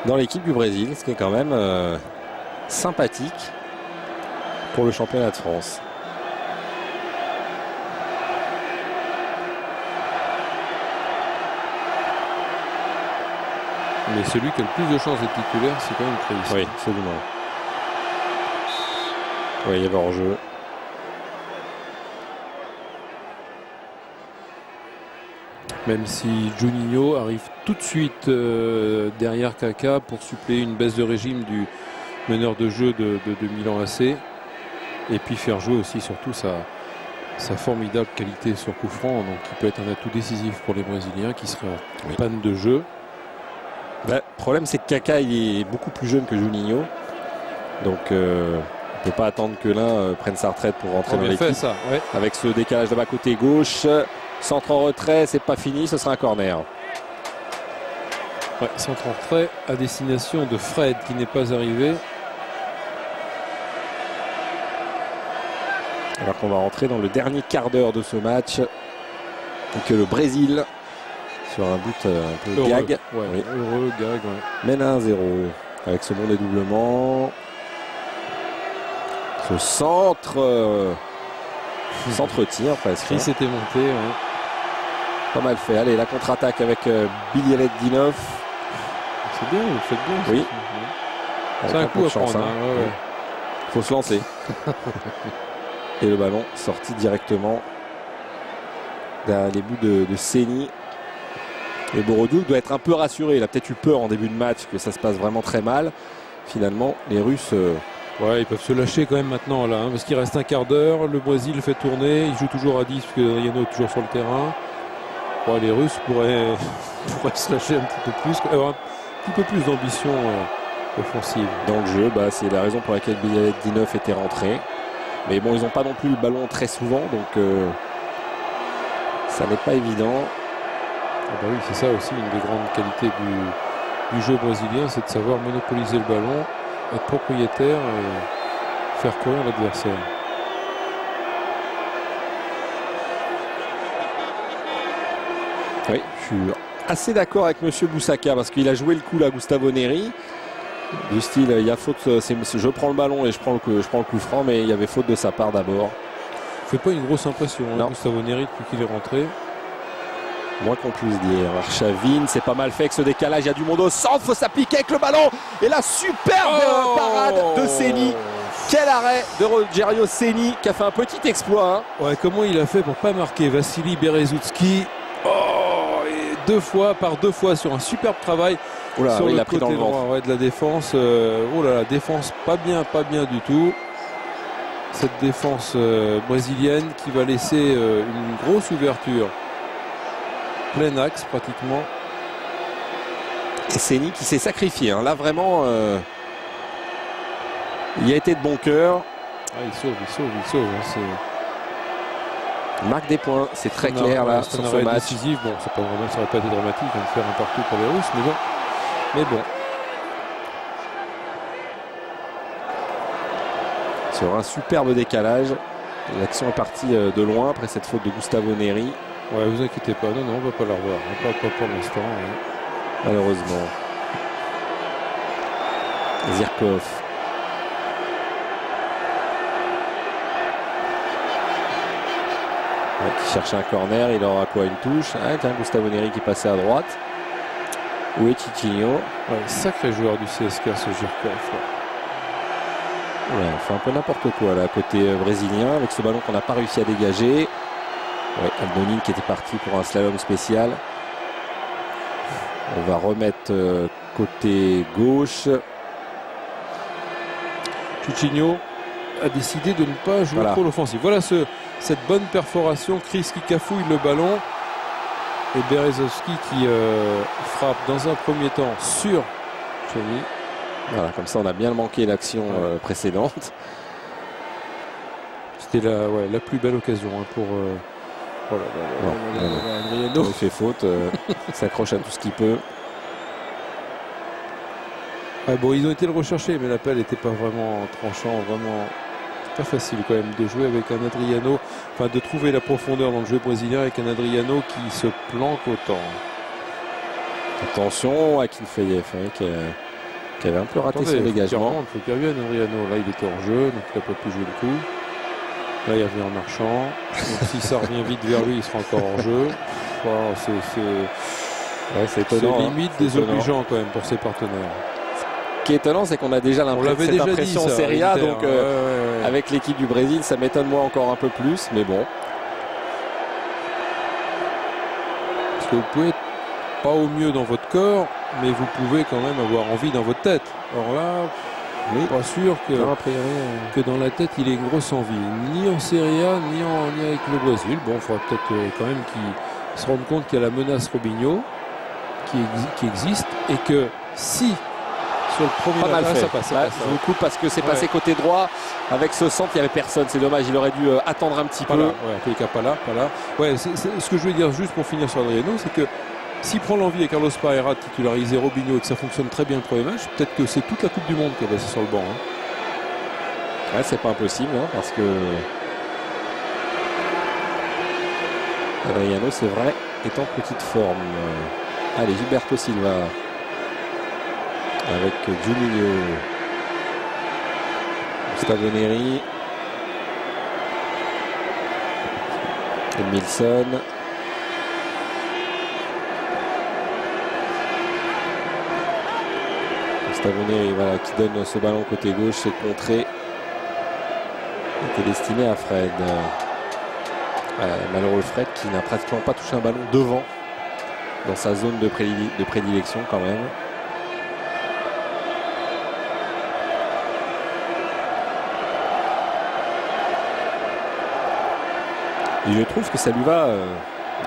dans l'équipe du Brésil, ce qui est quand même sympathique pour le championnat de France. Mais celui qui a le plus de chances d'être titulaire, c'est quand même Chris. Oui, absolument. Oui, il y avait hors-jeu. Même si Juninho arrive tout de suite derrière Kaka pour suppléer une baisse de régime du meneur de jeu de Milan AC. Et puis faire jouer aussi surtout sa formidable qualité sur coup franc. Donc qui peut être un atout décisif pour les Brésiliens qui seraient en panne de jeu. Le problème, c'est que Kaka il est beaucoup plus jeune que Juninho. Donc on ne peut pas attendre que l'un prenne sa retraite pour rentrer dans l'équipe. Ouais. Avec ce décalage de bas côté gauche. Centre en retrait, c'est pas fini, ce sera un corner. Ouais, centre en retrait à destination de Fred qui n'est pas arrivé. Alors qu'on va rentrer dans le dernier quart d'heure de ce match. Et que le Brésil, sur un but un peu heureux. gag, Ouais, oui, heureux gag, ouais. mène à 1-0 avec ce bon dédoublement. Ce centre tir presque. Chris était monté. Ouais. Pas mal fait. Allez, la contre-attaque avec Bilieletdinov. C'est bien, vous faites bien. Oui. C'est un coup à prendre. Hein. Faut se lancer. Et le ballon sorti directement derrière les buts de Ceni. Et Borodjouk doit être un peu rassuré. Il a peut-être eu peur en début de match que ça se passe vraiment très mal. Finalement, les Russes Ouais, ils peuvent se lâcher quand même maintenant là, hein, parce qu'il reste un quart d'heure. Le Brésil fait tourner, il joue toujours à 10 parce que Adriano est toujours sur le terrain. Bon, les Russes pourraient se lâcher un petit peu plus, avoir un petit peu plus d'ambition offensive. Dans le jeu, c'est la raison pour laquelle Bialetdinov était rentré. Mais bon, ils n'ont pas non plus le ballon très souvent, donc ça n'est pas évident. Ah bah oui, c'est ça aussi une des grandes qualités du jeu brésilien, c'est de savoir monopoliser le ballon, être propriétaire et faire courir l'adversaire. Oui, je suis assez d'accord avec Monsieur Boussaka parce qu'il a joué le coup là, Gustavo Neri. Du style, il y a faute, je prends le ballon et je prends le coup franc, mais il y avait faute de sa part d'abord. Fait pas une grosse impression, hein, Gustavo Neri depuis qu'il est rentré. Moins qu'on puisse dire. Arshavin, c'est pas mal fait avec ce décalage. Il y a du monde au centre, faut s'appliquer avec le ballon. Et la superbe parade de Ceni. Quel arrêt de Rogerio Ceni qui a fait un petit exploit. Hein. Ouais, comment il a fait pour pas marquer Vassili Berezutski. Et par deux fois sur un superbe travail. Oula, sur il le a pris côté dans le droit de la défense. Oh là, la défense pas bien du tout. Cette défense brésilienne qui va laisser une grosse ouverture. Plein axe pratiquement. Et Ceni qui s'est sacrifié. Hein. Là vraiment, il a été de bon cœur. Ah, il sauve. Hein, il marque des points, c'est très clair là sur ce match. Décisif. Bon, ça n'aurait pas été dramatique de faire un partout pour les Russes, mais bon. Sur un superbe décalage, l'action est partie de loin après cette faute de Gustavo Neri. Ouais, vous inquiétez pas, non, on va pas la revoir, pas pour l'instant. Ouais. Malheureusement. Zirkov. Ouais, qui cherche un corner, il aura quoi, une touche. Ah, tiens, Gustavo Neri qui passait à droite. Où est Titinho? Ouais, sacré joueur du CSK ce Zirkov. Ouais, on fait un peu n'importe quoi là, côté brésilien, avec ce ballon qu'on n'a pas réussi à dégager. Ouais, Aldonin qui était parti pour un slalom spécial. On va remettre côté gauche. Titinho a décidé de ne pas jouer trop l'offensive. Voilà cette bonne perforation. Chris qui cafouille le ballon. Et Berezovski qui frappe dans un premier temps sur Ceni. Voilà, comme ça on a bien manqué l'action précédente. C'était la plus belle occasion pour... Adriano. Il fait faute, s'accroche à tout ce qu'il peut. Ouais, bon, ils ont été le rechercher, mais l'appel n'était pas vraiment tranchant, vraiment pas facile quand même de jouer avec un Adriano, enfin de trouver la profondeur dans le jeu brésilien avec un Adriano qui se planque autant. Attention à Kinfeyev qui avait un peu raté son dégagement. Il faut qu'il revienne Adriano, là il était hors jeu, donc il n'a pas pu jouer le coup. Là il revient en marchant, donc si ça revient vite vers lui il sera encore hors jeu. Wow, c'est limite désobligeant quand même pour ses partenaires. Ce qui est étonnant, c'est qu'on a déjà cette impression en Serie A, donc avec l'équipe du Brésil, ça m'étonne moi encore un peu plus, mais bon. Parce que vous pouvez être pas au mieux dans votre corps, mais vous pouvez quand même avoir envie dans votre tête. Or là, pas sûr que dans la tête il ait une grosse envie, ni en Serie A, ni avec le Brésil. Bon, il faudra peut-être quand même qu'il se rende compte qu'il y a la menace Robinho qui existe et que si sur le premier match ça passe. Je vous coupe parce que c'est passé côté droit avec ce centre, il n'y avait personne, c'est dommage, il aurait dû attendre un petit peu. En tous les cas pas là. Ouais, ce que je veux dire juste pour finir sur Adriano, c'est que s'il prend l'envie avec Carlos Pereira de titulariser Robinho et que ça fonctionne très bien le premier match, peut-être que c'est toute la Coupe du Monde qui va passer sur le banc. Ouais, c'est pas impossible parce que Adriano, c'est vrai, est en petite forme. Allez, Gilberto Silva avec Juninho, Gustavo Neri, Emilson. Gustavo Neri, voilà, qui donne ce ballon côté gauche, c'est contré. Était destiné à Fred. Malheureux Fred qui n'a pratiquement pas touché un ballon devant dans sa zone de prédilection quand même. Et je trouve que ça lui va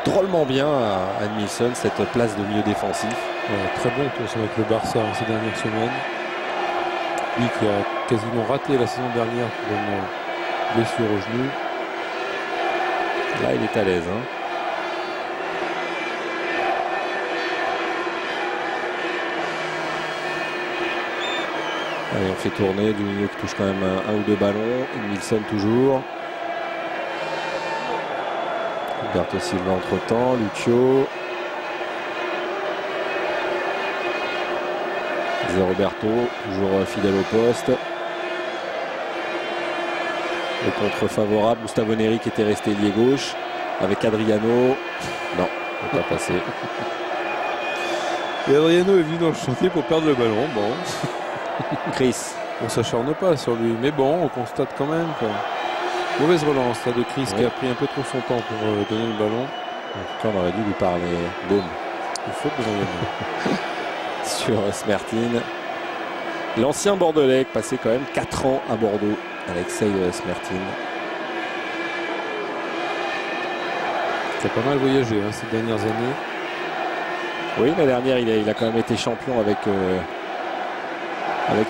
drôlement bien à Edmilson, cette place de milieu défensif. Ouais, très bon tour avec le Barça ces dernières semaines. Lui qui a quasiment raté la saison dernière pour une blessure au genou. Là, il est à l'aise. Hein. Allez, on fait tourner du milieu qui touche quand même un ou deux ballons. Edmilson toujours. Roberto Silva entre-temps. Lucio. Zé Roberto, toujours fidèle au poste. Le contre favorable, Gustavo Neri qui était resté lié gauche. Avec Adriano. Non, il n'est pas passé. Et Adriano est venu dans le chantier pour perdre le ballon. Bon. Chris. On s'acharne pas sur lui, mais bon, on constate quand même. Quoi. Mauvaise relance là, de Chris qui a pris un peu trop son temps pour donner le ballon. En tout cas, on aurait dû lui parler. Boum. Il faut que vous en gagnez. Sur Smertin. L'ancien Bordelais passé quand même 4 ans à Bordeaux. Alexei Smertin. Qui a pas mal voyagé ces dernières années. Oui, la dernière, il a quand même été champion avec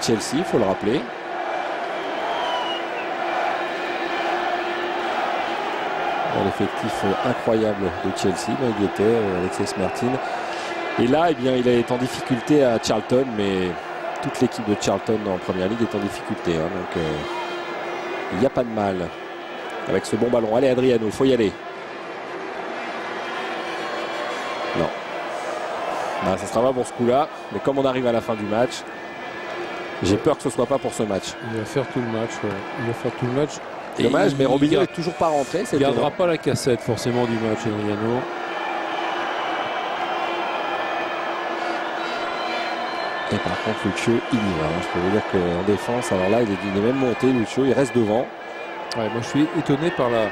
Chelsea, il faut le rappeler. L'effectif incroyable de Chelsea, il y était, Alexei Smertin. Et là, eh bien, il est en difficulté à Charlton, mais toute l'équipe de Charlton en première ligue est en difficulté. Hein, donc, il n'y a pas de mal avec ce bon ballon. Allez, Adriano, il faut y aller. Non. Ben, ça sera pas pour ce coup-là. Mais comme on arrive à la fin du match, j'ai peur que ce ne soit pas pour ce match. Il va faire tout le match. Ouais. Il va faire tout le match. Et dommage, mais Robinho n'est toujours pas rentré. Il ne gardera pas la cassette forcément du match, Adriano. Et par contre, Lucio, il y va. Je peux vous dire qu'en défense, alors là, il est même monté, Lucio, il reste devant. Ouais, moi, je suis étonné par la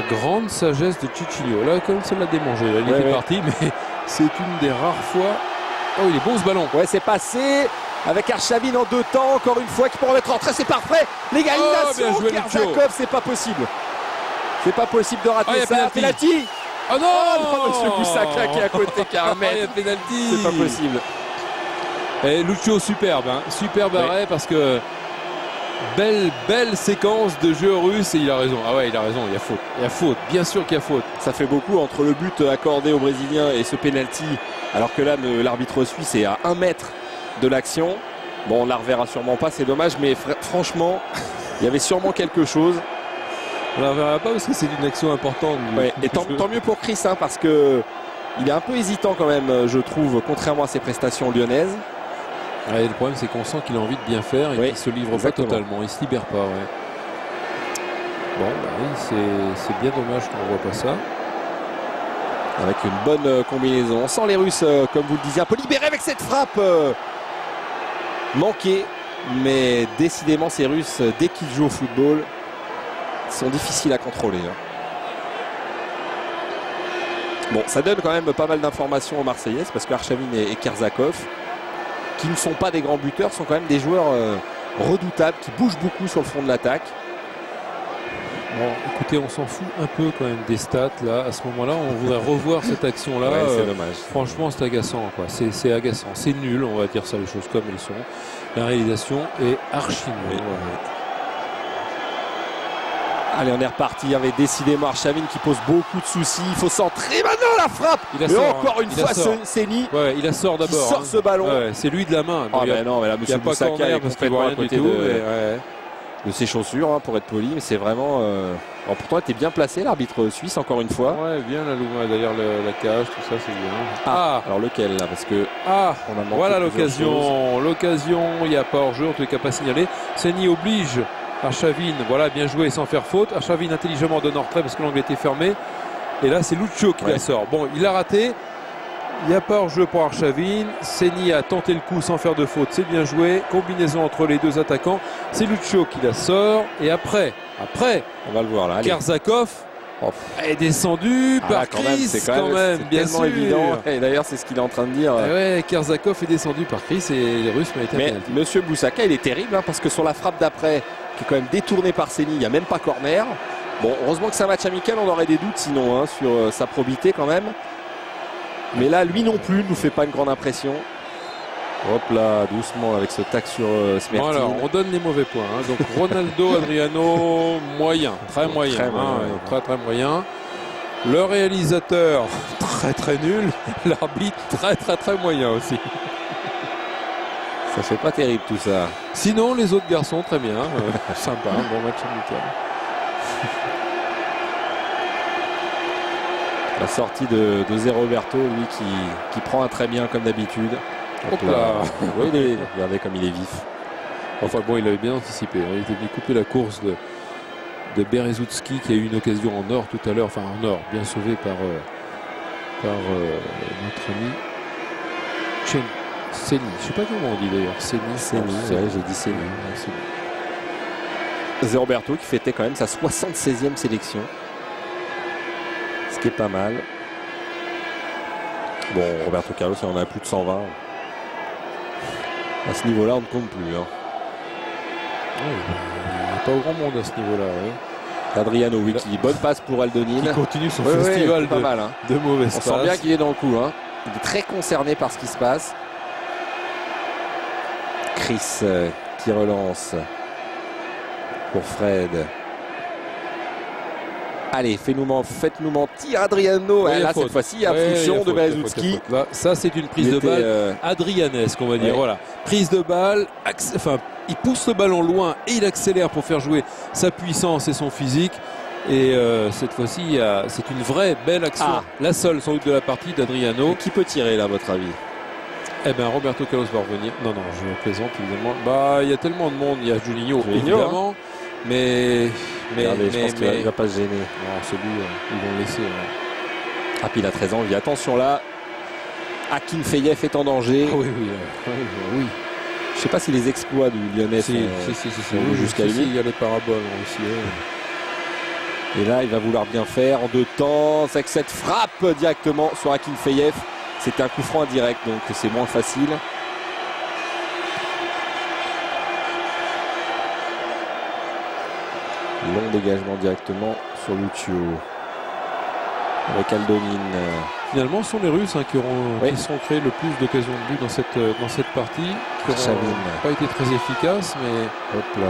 grande sagesse de Cicilio. Là, comme ça l'a démangé. Là, il est parti, mais c'est une des rares fois. Oh, il est bon ce ballon. Ouais, c'est passé avec Arshavin en 2 temps, encore une fois, qui pourra mettre rentrée. C'est parfait. L'égalisation, Kerzakov, c'est pas possible. C'est pas possible de rater ça. Penalty. Oh non, Monsieur Boussaka qui est à côté, carrément. Il y a penalty. C'est pas possible. Et Lucio, superbe, superbe arrêt parce que belle séquence de jeu russe et il a raison. Ah ouais, il a raison, il y a faute, bien sûr qu'il y a faute. Ça fait beaucoup entre le but accordé aux Brésiliens et ce penalty, alors que là l'arbitre suisse est à 1 mètre de l'action. Bon, on la reverra sûrement pas, c'est dommage, mais franchement, il y avait sûrement quelque chose. On la reverra pas parce que c'est une action importante. Ouais, et tant mieux pour Chris, parce que il est un peu hésitant quand même, je trouve, contrairement à ses prestations lyonnaises. Ouais, le problème c'est qu'on sent qu'il a envie de bien faire et qu'il ne se livre pas totalement, il ne se libère pas. Ouais. Bon, oui, c'est bien dommage qu'on ne voit pas ça. Avec une bonne combinaison. On sent les Russes, comme vous le disiez, un peu libérés avec cette frappe manquée. Mais décidément, ces Russes, dès qu'ils jouent au football, sont difficiles à contrôler. Bon, ça donne quand même pas mal d'informations aux Marseillaises parce qu'Arshavin et Kerzakov, qui ne sont pas des grands buteurs, sont quand même des joueurs redoutables, qui bougent beaucoup sur le front de l'attaque. Bon, écoutez, on s'en fout un peu quand même des stats là. À ce moment-là, on voudrait revoir cette action-là. Ouais, c'est dommage. Franchement, c'est agaçant, quoi. C'est agaçant. C'est nul, on va dire ça les choses comme elles sont. La réalisation est archi nulle. Allez, on est reparti avec décidément Arshavin qui pose beaucoup de soucis. Il faut centrer maintenant la frappe. Et encore une fois, Seni. Ouais, il la sort d'abord. Il sort ce ballon. Ouais, c'est lui de la main. Ah ben non, mais là, Monsieur Boussaka est complètement à côté de ses chaussures, pour être poli. Mais c'est vraiment. Alors pourtant, il était bien placé, l'arbitre suisse, encore une fois. Ouais, bien la Louma. D'ailleurs, la cage, tout ça, c'est bien. Alors lequel là? Parce que. Voilà l'occasion. L'occasion, il n'y a pas hors-jeu, en tout cas pas signalé. Seni oblige Arshavin, voilà, bien joué sans faire faute. Arshavin intelligemment donne en retrait parce que l'angle était fermé. Et là, c'est Lucio qui la sort. Bon, il a raté. Il n'y a pas hors-jeu pour Arshavin. Seni a tenté le coup sans faire de faute. C'est bien joué. Combinaison entre les deux attaquants. C'est Lucio qui la sort. Et après, on va le voir là. Kerzakov est descendu par Chris quand même, bien sûr. Évident. Et d'ailleurs, c'est ce qu'il est en train de dire. Ouais, Kerzakov est descendu par Chris et les Russes méritaient un penalty. Monsieur Boussaka, il est terrible parce que sur la frappe d'après, qui est quand même détournée par Seni, il n'y a même pas corner. Bon, heureusement que c'est un match amical, on aurait des doutes sinon sur sa probité quand même. Mais là, lui non plus ne nous fait pas une grande impression. Hop là, doucement avec ce tac sur Smertin. Bon, alors, on donne les mauvais points. Hein. Donc Ronaldo, Adriano, moyen, très moyen. Très moyen. Le réalisateur, très nul. L'arbitre, très moyen aussi. Ça fait pas terrible tout ça. Sinon, les autres garçons, très bien. Sympa, bon match amical. La sortie de Zé Roberto, lui qui prend un très bien comme d'habitude. Oui, regardez comme il est vif. Enfin bon, il avait bien anticipé. Il était venu couper la course de Berezutski qui a eu une occasion en or tout à l'heure. Enfin en or, bien sauvé par notre ami Seni. Je ne sais pas comment on dit d'ailleurs. Seni, ouais, j'ai dit Seni. Zé Roberto qui fêtait quand même sa 76e sélection. Ce qui est pas mal. Bon, Roberto Carlos, il en a plus de 120. À ce niveau-là, on ne compte plus. Hein. Il n'y a pas grand monde à ce niveau-là. Ouais. Adriano, oui, qui bonne passe pour Aldonine. Qui continue son festival pas mal, hein. de mauvaises passes. On sent bien qu'il est dans le coup. Hein. Il est très concerné par ce qui se passe. Chris qui relance pour Fred. Allez, faites-nous mentir, Adriano. Oui, là, cette fois-ci, il y a expulsion de Berezutski. Ça, c'est une prise de balle adrianesque, on va dire. Voilà. Prise de balle, il pousse le ballon loin et il accélère pour faire jouer sa puissance et son physique. Et cette fois-ci, c'est une vraie belle action. La seule, sans doute, de la partie d'Adriano. Qui peut tirer, là, à votre avis? Eh bien, Roberto Carlos va revenir. Non, je plaisante, évidemment. Bah, il y a tellement de monde. Il y a Juninho, évidemment. Hein. Mais je pense qu'il ne va pas se gêner. Non, celui, ils vont le laisser. Ah, puis il a 13 ans. Il dit attention là. Akinfeyev est en danger. Oui. Je ne sais pas si les exploits du Lyonnais sont jusqu'à lui. Il y a les paraboles aussi. Et là, il va vouloir bien faire en deux temps. C'est que cette frappe directement sur Akinfeyev. C'était un coup franc indirect, donc c'est moins facile. Long dégagement directement sur Lucio. Avec Aldonine. Finalement, ce sont les Russes qui sont créés le plus d'occasions de but dans cette partie. Qui n'ont pas été très efficaces, mais... Hop là.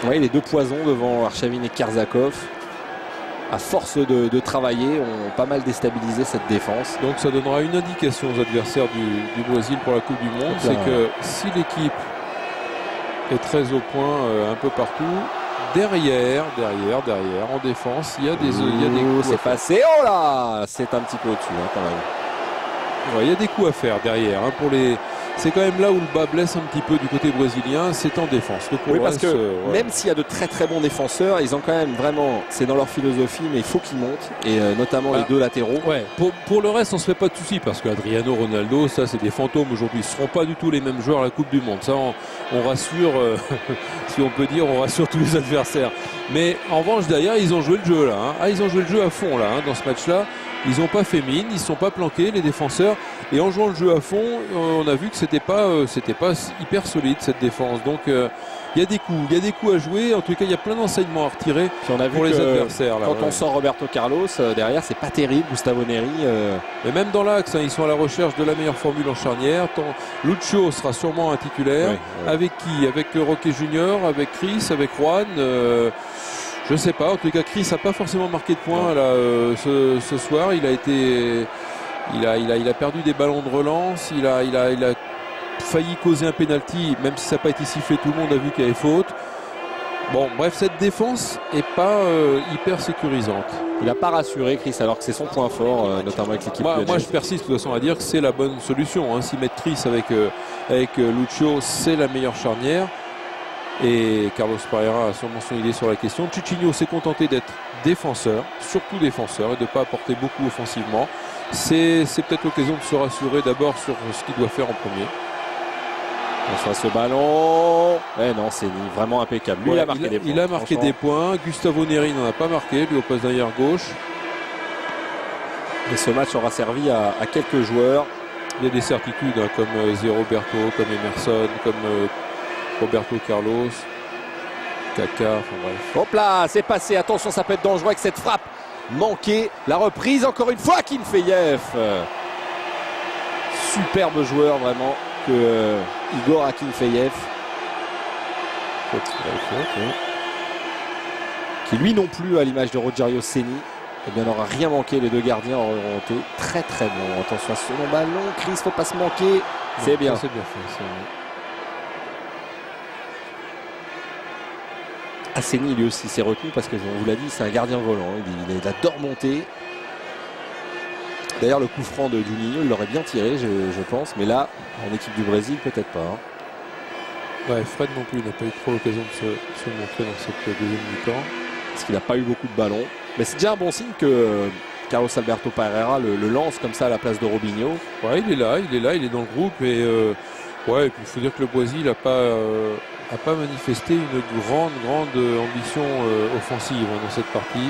Oui, les deux poisons devant Arshavin et Karsakov, à force de travailler, ont pas mal déstabilisé cette défense. Donc ça donnera une indication aux adversaires du Brésil pour la Coupe du Monde. C'est que si l'équipe est très au point un peu partout, derrière, en défense, il y a des coups. C'est passé, oh là, c'est un petit peu au-dessus quand même. Il y a des coups à faire derrière pour les... C'est quand même là où le bas blesse un petit peu du côté brésilien, c'est en défense. Oui, parce que même s'il y a de très très bons défenseurs, ils ont quand même vraiment, c'est dans leur philosophie, mais il faut qu'ils montent, et notamment les deux latéraux. Ouais. Pour le reste, on se fait pas de soucis, parce qu'Adriano, Ronaldo, ça c'est des fantômes aujourd'hui. Ils ne seront pas du tout les mêmes joueurs à la Coupe du Monde. Ça, on rassure, si on peut dire, on rassure tous les adversaires. Mais en revanche, derrière, ils ont joué le jeu là. Ils ont joué le jeu à fond là, dans ce match-là. Ils n'ont pas fait mine, ils ne sont pas planqués, les défenseurs. Et en jouant le jeu à fond, on a vu que c'était pas hyper solide cette défense. Donc il y a des coups à jouer. En tout cas, il y a plein d'enseignements à retirer pour les adversaires. Là, quand on sort Roberto Carlos, derrière, c'est pas terrible. Gustavo Neri. Mais même dans l'axe, ils sont à la recherche de la meilleure formule en charnière. Lucio sera sûrement un titulaire. Avec qui? Avec Roque Junior, avec Chris, avec Juan. Je ne sais pas. En tout cas, Chris n'a pas forcément marqué de points là, ce soir. Il a perdu des ballons de relance. Il a failli causer un penalty, même si ça n'a pas été sifflé. Tout le monde a vu qu'il y avait faute. Bon, bref, cette défense n'est pas hyper sécurisante. Il n'a pas rassuré Chris, alors que c'est son point fort, notamment avec l'équipe. Moi, je persiste de toute façon à dire que c'est la bonne solution. S'y mettre Chris avec Lucio, c'est la meilleure charnière. Et Carlos Pereira a sûrement son idée sur la question. Ciccinho s'est contenté d'être défenseur, surtout défenseur, et de ne pas apporter beaucoup offensivement. C'est peut-être l'occasion de se rassurer d'abord sur ce qu'il doit faire en premier. On ce ballon. Non, c'est vraiment impeccable. Lui, il a marqué des points. Gustavo Neri n'en a pas marqué, lui au poste d'arrière gauche. Et ce match aura servi à quelques joueurs. Il y a des certitudes comme Zé Roberto, comme Emerson, comme Roberto Carlos. Caca, enfin bref. Hop là, c'est passé. Attention, ça peut être dangereux avec cette frappe manquée. La reprise, encore une fois, Akinfeyev. Superbe joueur, vraiment, que Igor Akinfeyev. Qui lui non plus, à l'image de Rogerio Ceni, eh bien, n'aura rien manqué. Les deux gardiens auront été très très bons. Attention à ce long ballon. Chris, faut pas se manquer. C'est bien. C'est bien fait. Ceni lui aussi s'est retenu parce que, on vous l'a dit, c'est un gardien volant. Il adore monter. D'ailleurs, le coup franc de Juninho, il l'aurait bien tiré, je pense. Mais là, en équipe du Brésil, peut-être pas. Ouais, Fred non plus, il n'a pas eu trop l'occasion de se montrer dans cette deuxième mi-temps. Parce qu'il n'a pas eu beaucoup de ballons. Mais c'est déjà un bon signe que Carlos Alberto Pereira le lance comme ça à la place de Robinho. Ouais, il est là, il est dans le groupe. Et ouais, il faut dire que le Brésil n'a pas manifesté une grande ambition offensive dans cette partie.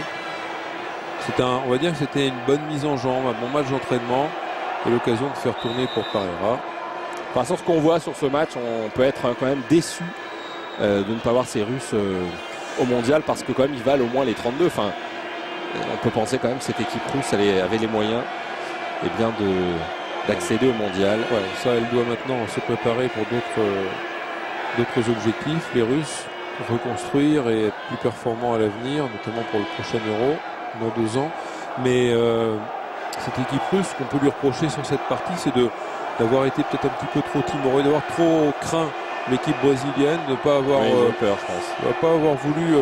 On va dire que c'était une bonne mise en jambe, un bon match d'entraînement et l'occasion de faire tourner pour Pereira. De toute façon, ce qu'on voit sur ce match, on peut être quand même déçu de ne pas voir ces Russes au mondial parce que quand même ils valent au moins les 32. Enfin, on peut penser quand même que cette équipe russe avait les moyens d'accéder au mondial. Ouais, ça, elle doit maintenant se préparer pour d'autres objectifs. Les Russes reconstruire et être plus performants à l'avenir, notamment pour le prochain Euro dans 2 ans. Mais cette équipe russe, qu'on peut lui reprocher sur cette partie, c'est d'avoir été peut-être un petit peu trop timoré, d'avoir trop craint l'équipe brésilienne, de ne pas avoir peur, je pense. De pas avoir voulu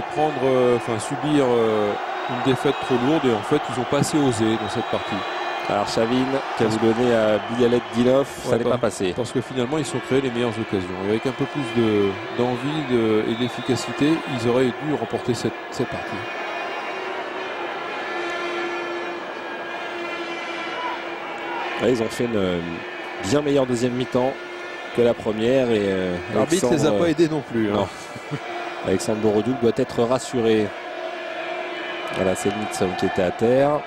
subir une défaite trop lourde, et en fait ils n'ont pas assez osé dans cette partie. Alors Chavin, qu'a vous donné à Bialet Dinov, ça n'est pas passé. Parce que finalement ils ont créé les meilleures occasions. Et avec un peu plus d'envie et d'efficacité, ils auraient dû remporter cette partie. Ouais, ils ont fait une bien meilleure deuxième mi-temps que la première. Et l'arbitre ne les a pas aidés non plus. Non. Alexandre Borodoul doit être rassuré. Voilà, c'est Nixon qui était à terre.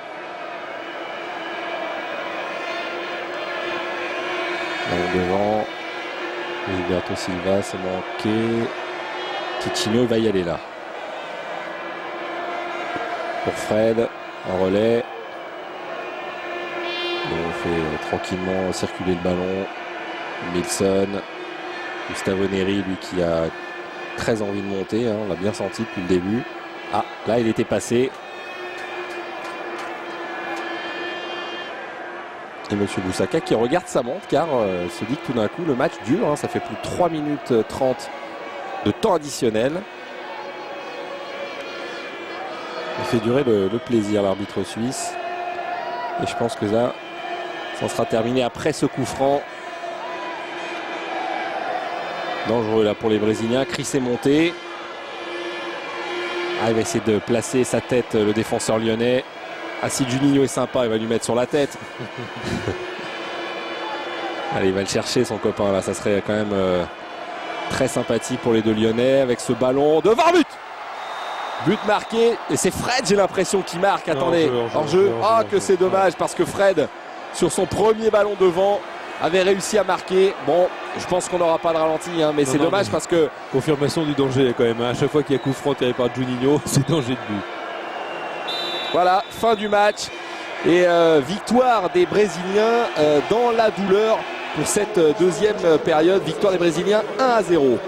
Devant, Gilberto Silva, c'est manqué. Ticino va y aller là. Pour Fred, en relais. Et on fait tranquillement circuler le ballon. Milson, Gustavo Neri, lui qui a très envie de monter, on l'a bien senti depuis le début. Ah, là il était passé. Et Monsieur Boussaka qui regarde sa montre car se dit que tout d'un coup le match dure, ça fait plus de 3 minutes 30 de temps additionnel. Il fait durer le plaisir, l'arbitre suisse. Et je pense que ça sera terminé après ce coup franc. Dangereux là pour les Brésiliens. Chris est monté. Il va essayer de placer sa tête, le défenseur lyonnais. Si Juninho est sympa, il va lui mettre sur la tête. Allez, il va le chercher son copain là. Ça serait quand même très sympathique pour les deux Lyonnais avec ce ballon devant but. But marqué. Et c'est Fred, j'ai l'impression, qui marque. Attendez, hors-jeu. Ah, que c'est dommage parce que Fred, sur son premier ballon devant, avait réussi à marquer. Bon, je pense qu'on n'aura pas de ralenti, mais c'est dommage parce que... Confirmation du danger quand même. À chaque fois qu'il y a coup franc tiré par Juninho, c'est danger de but. Voilà, fin du match. Et victoire des Brésiliens dans la douleur pour cette deuxième période. Victoire des Brésiliens 1-0.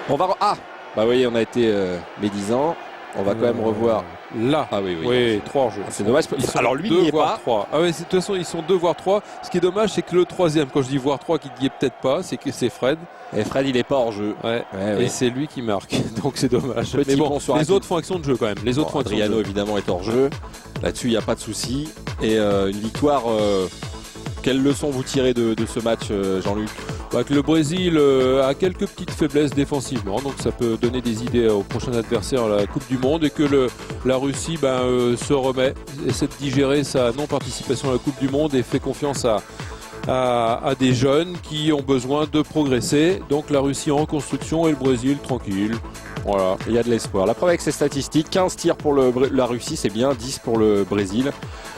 On va... Ah, bah oui, on a été médisants. On va quand même revoir. Là, ah oui, oui 3 hors jeu. C'est dommage. Alors lui, il n'y est pas. 3. Ah ouais, de toute façon, ils sont 2 voire 3. Ce qui est dommage, c'est que le troisième, quand je dis voire 3, qui n'y est peut-être pas, c'est que c'est Fred. Et Fred, il n'est pas hors jeu. Ouais. Et c'est lui qui marque. Donc c'est dommage. Petit mais bon, les autres font action de jeu quand même. Les autres font action de jeu. Adriano, évidemment, est hors jeu. Là-dessus, il n'y a pas de souci. Et une victoire. Quelle leçon vous tirez de ce match, Jean-Luc? Que le Brésil a quelques petites faiblesses défensivement, donc ça peut donner des idées au prochain adversaire à la Coupe du Monde, et que la Russie se remet, essaie de digérer sa non-participation à la Coupe du Monde et fait confiance à des jeunes qui ont besoin de progresser. Donc la Russie en reconstruction et le Brésil tranquille. Voilà. Il y a de l'espoir. La preuve avec ces statistiques, 15 tirs pour la Russie, c'est bien, 10 pour le Brésil.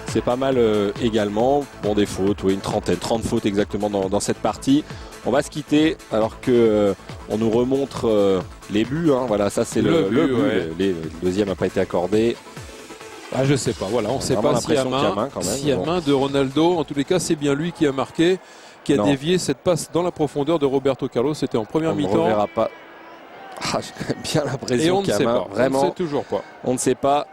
C'est pas mal également. Bon, des fautes, oui, une trentaine, 30 fautes exactement dans cette partie. On va se quitter alors que on nous remontre les buts. Hein. Voilà, ça c'est le but. Ouais. Le deuxième n'a pas été accordé. Ah, je sais pas, voilà, on ne sait pas s'il y a main, main de Ronaldo. En tous les cas, c'est bien lui qui a marqué, qui a dévié cette passe dans la profondeur de Roberto Carlos. C'était en première mi-temps. On ne reverra pas. Ah, j'ai quand même bien l'impression qu'il y a main. Vraiment, on ne sait toujours pas. On ne sait pas.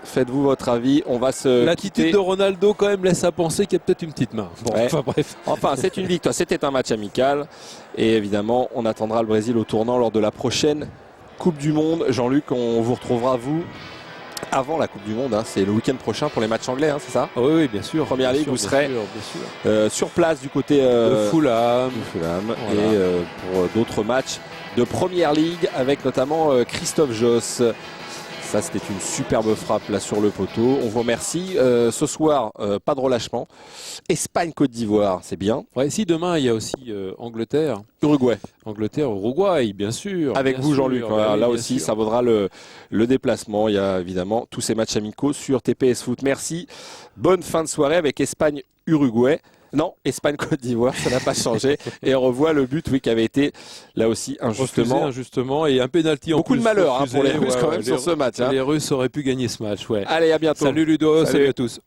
Faites-vous votre avis. On va se L'attitude de Ronaldo quand même laisse à penser qu'il y a peut-être une petite main. Bon, ouais. enfin bref. Enfin, c'est une victoire. C'était un match amical. Et évidemment, on attendra le Brésil au tournant lors de la prochaine Coupe du Monde. Jean-Luc, on vous retrouvera, vous, avant la Coupe du Monde. Hein. C'est le week-end prochain pour les matchs anglais, hein, c'est ça? Oui, oui, bien sûr. Première Ligue, vous serez sur place du côté de Fulham. Voilà. Et pour d'autres matchs de Première Ligue avec notamment Christophe Josse. Ça, c'était une superbe frappe là sur le poteau. On vous remercie. Ce soir, pas de relâchement. Espagne-Côte d'Ivoire, c'est bien. Ouais, si demain, il y a aussi Angleterre. Uruguay. Angleterre-Uruguay, bien sûr. Avec vous, Jean-Luc. Voilà, là aussi, ça vaudra le déplacement. Il y a évidemment tous ces matchs amicaux sur TPS Foot. Merci. Bonne fin de soirée avec Espagne-Uruguay. Non, Espagne-Côte d'Ivoire, ça n'a pas changé. Et on revoit le but, oui, qui avait été là aussi injustement. Et un pénalty en plus. Beaucoup de malheur pour les Russes quand même sur ce match. Les Russes auraient pu gagner ce match. Ouais. Allez, à bientôt. Salut Ludo, salut à tous.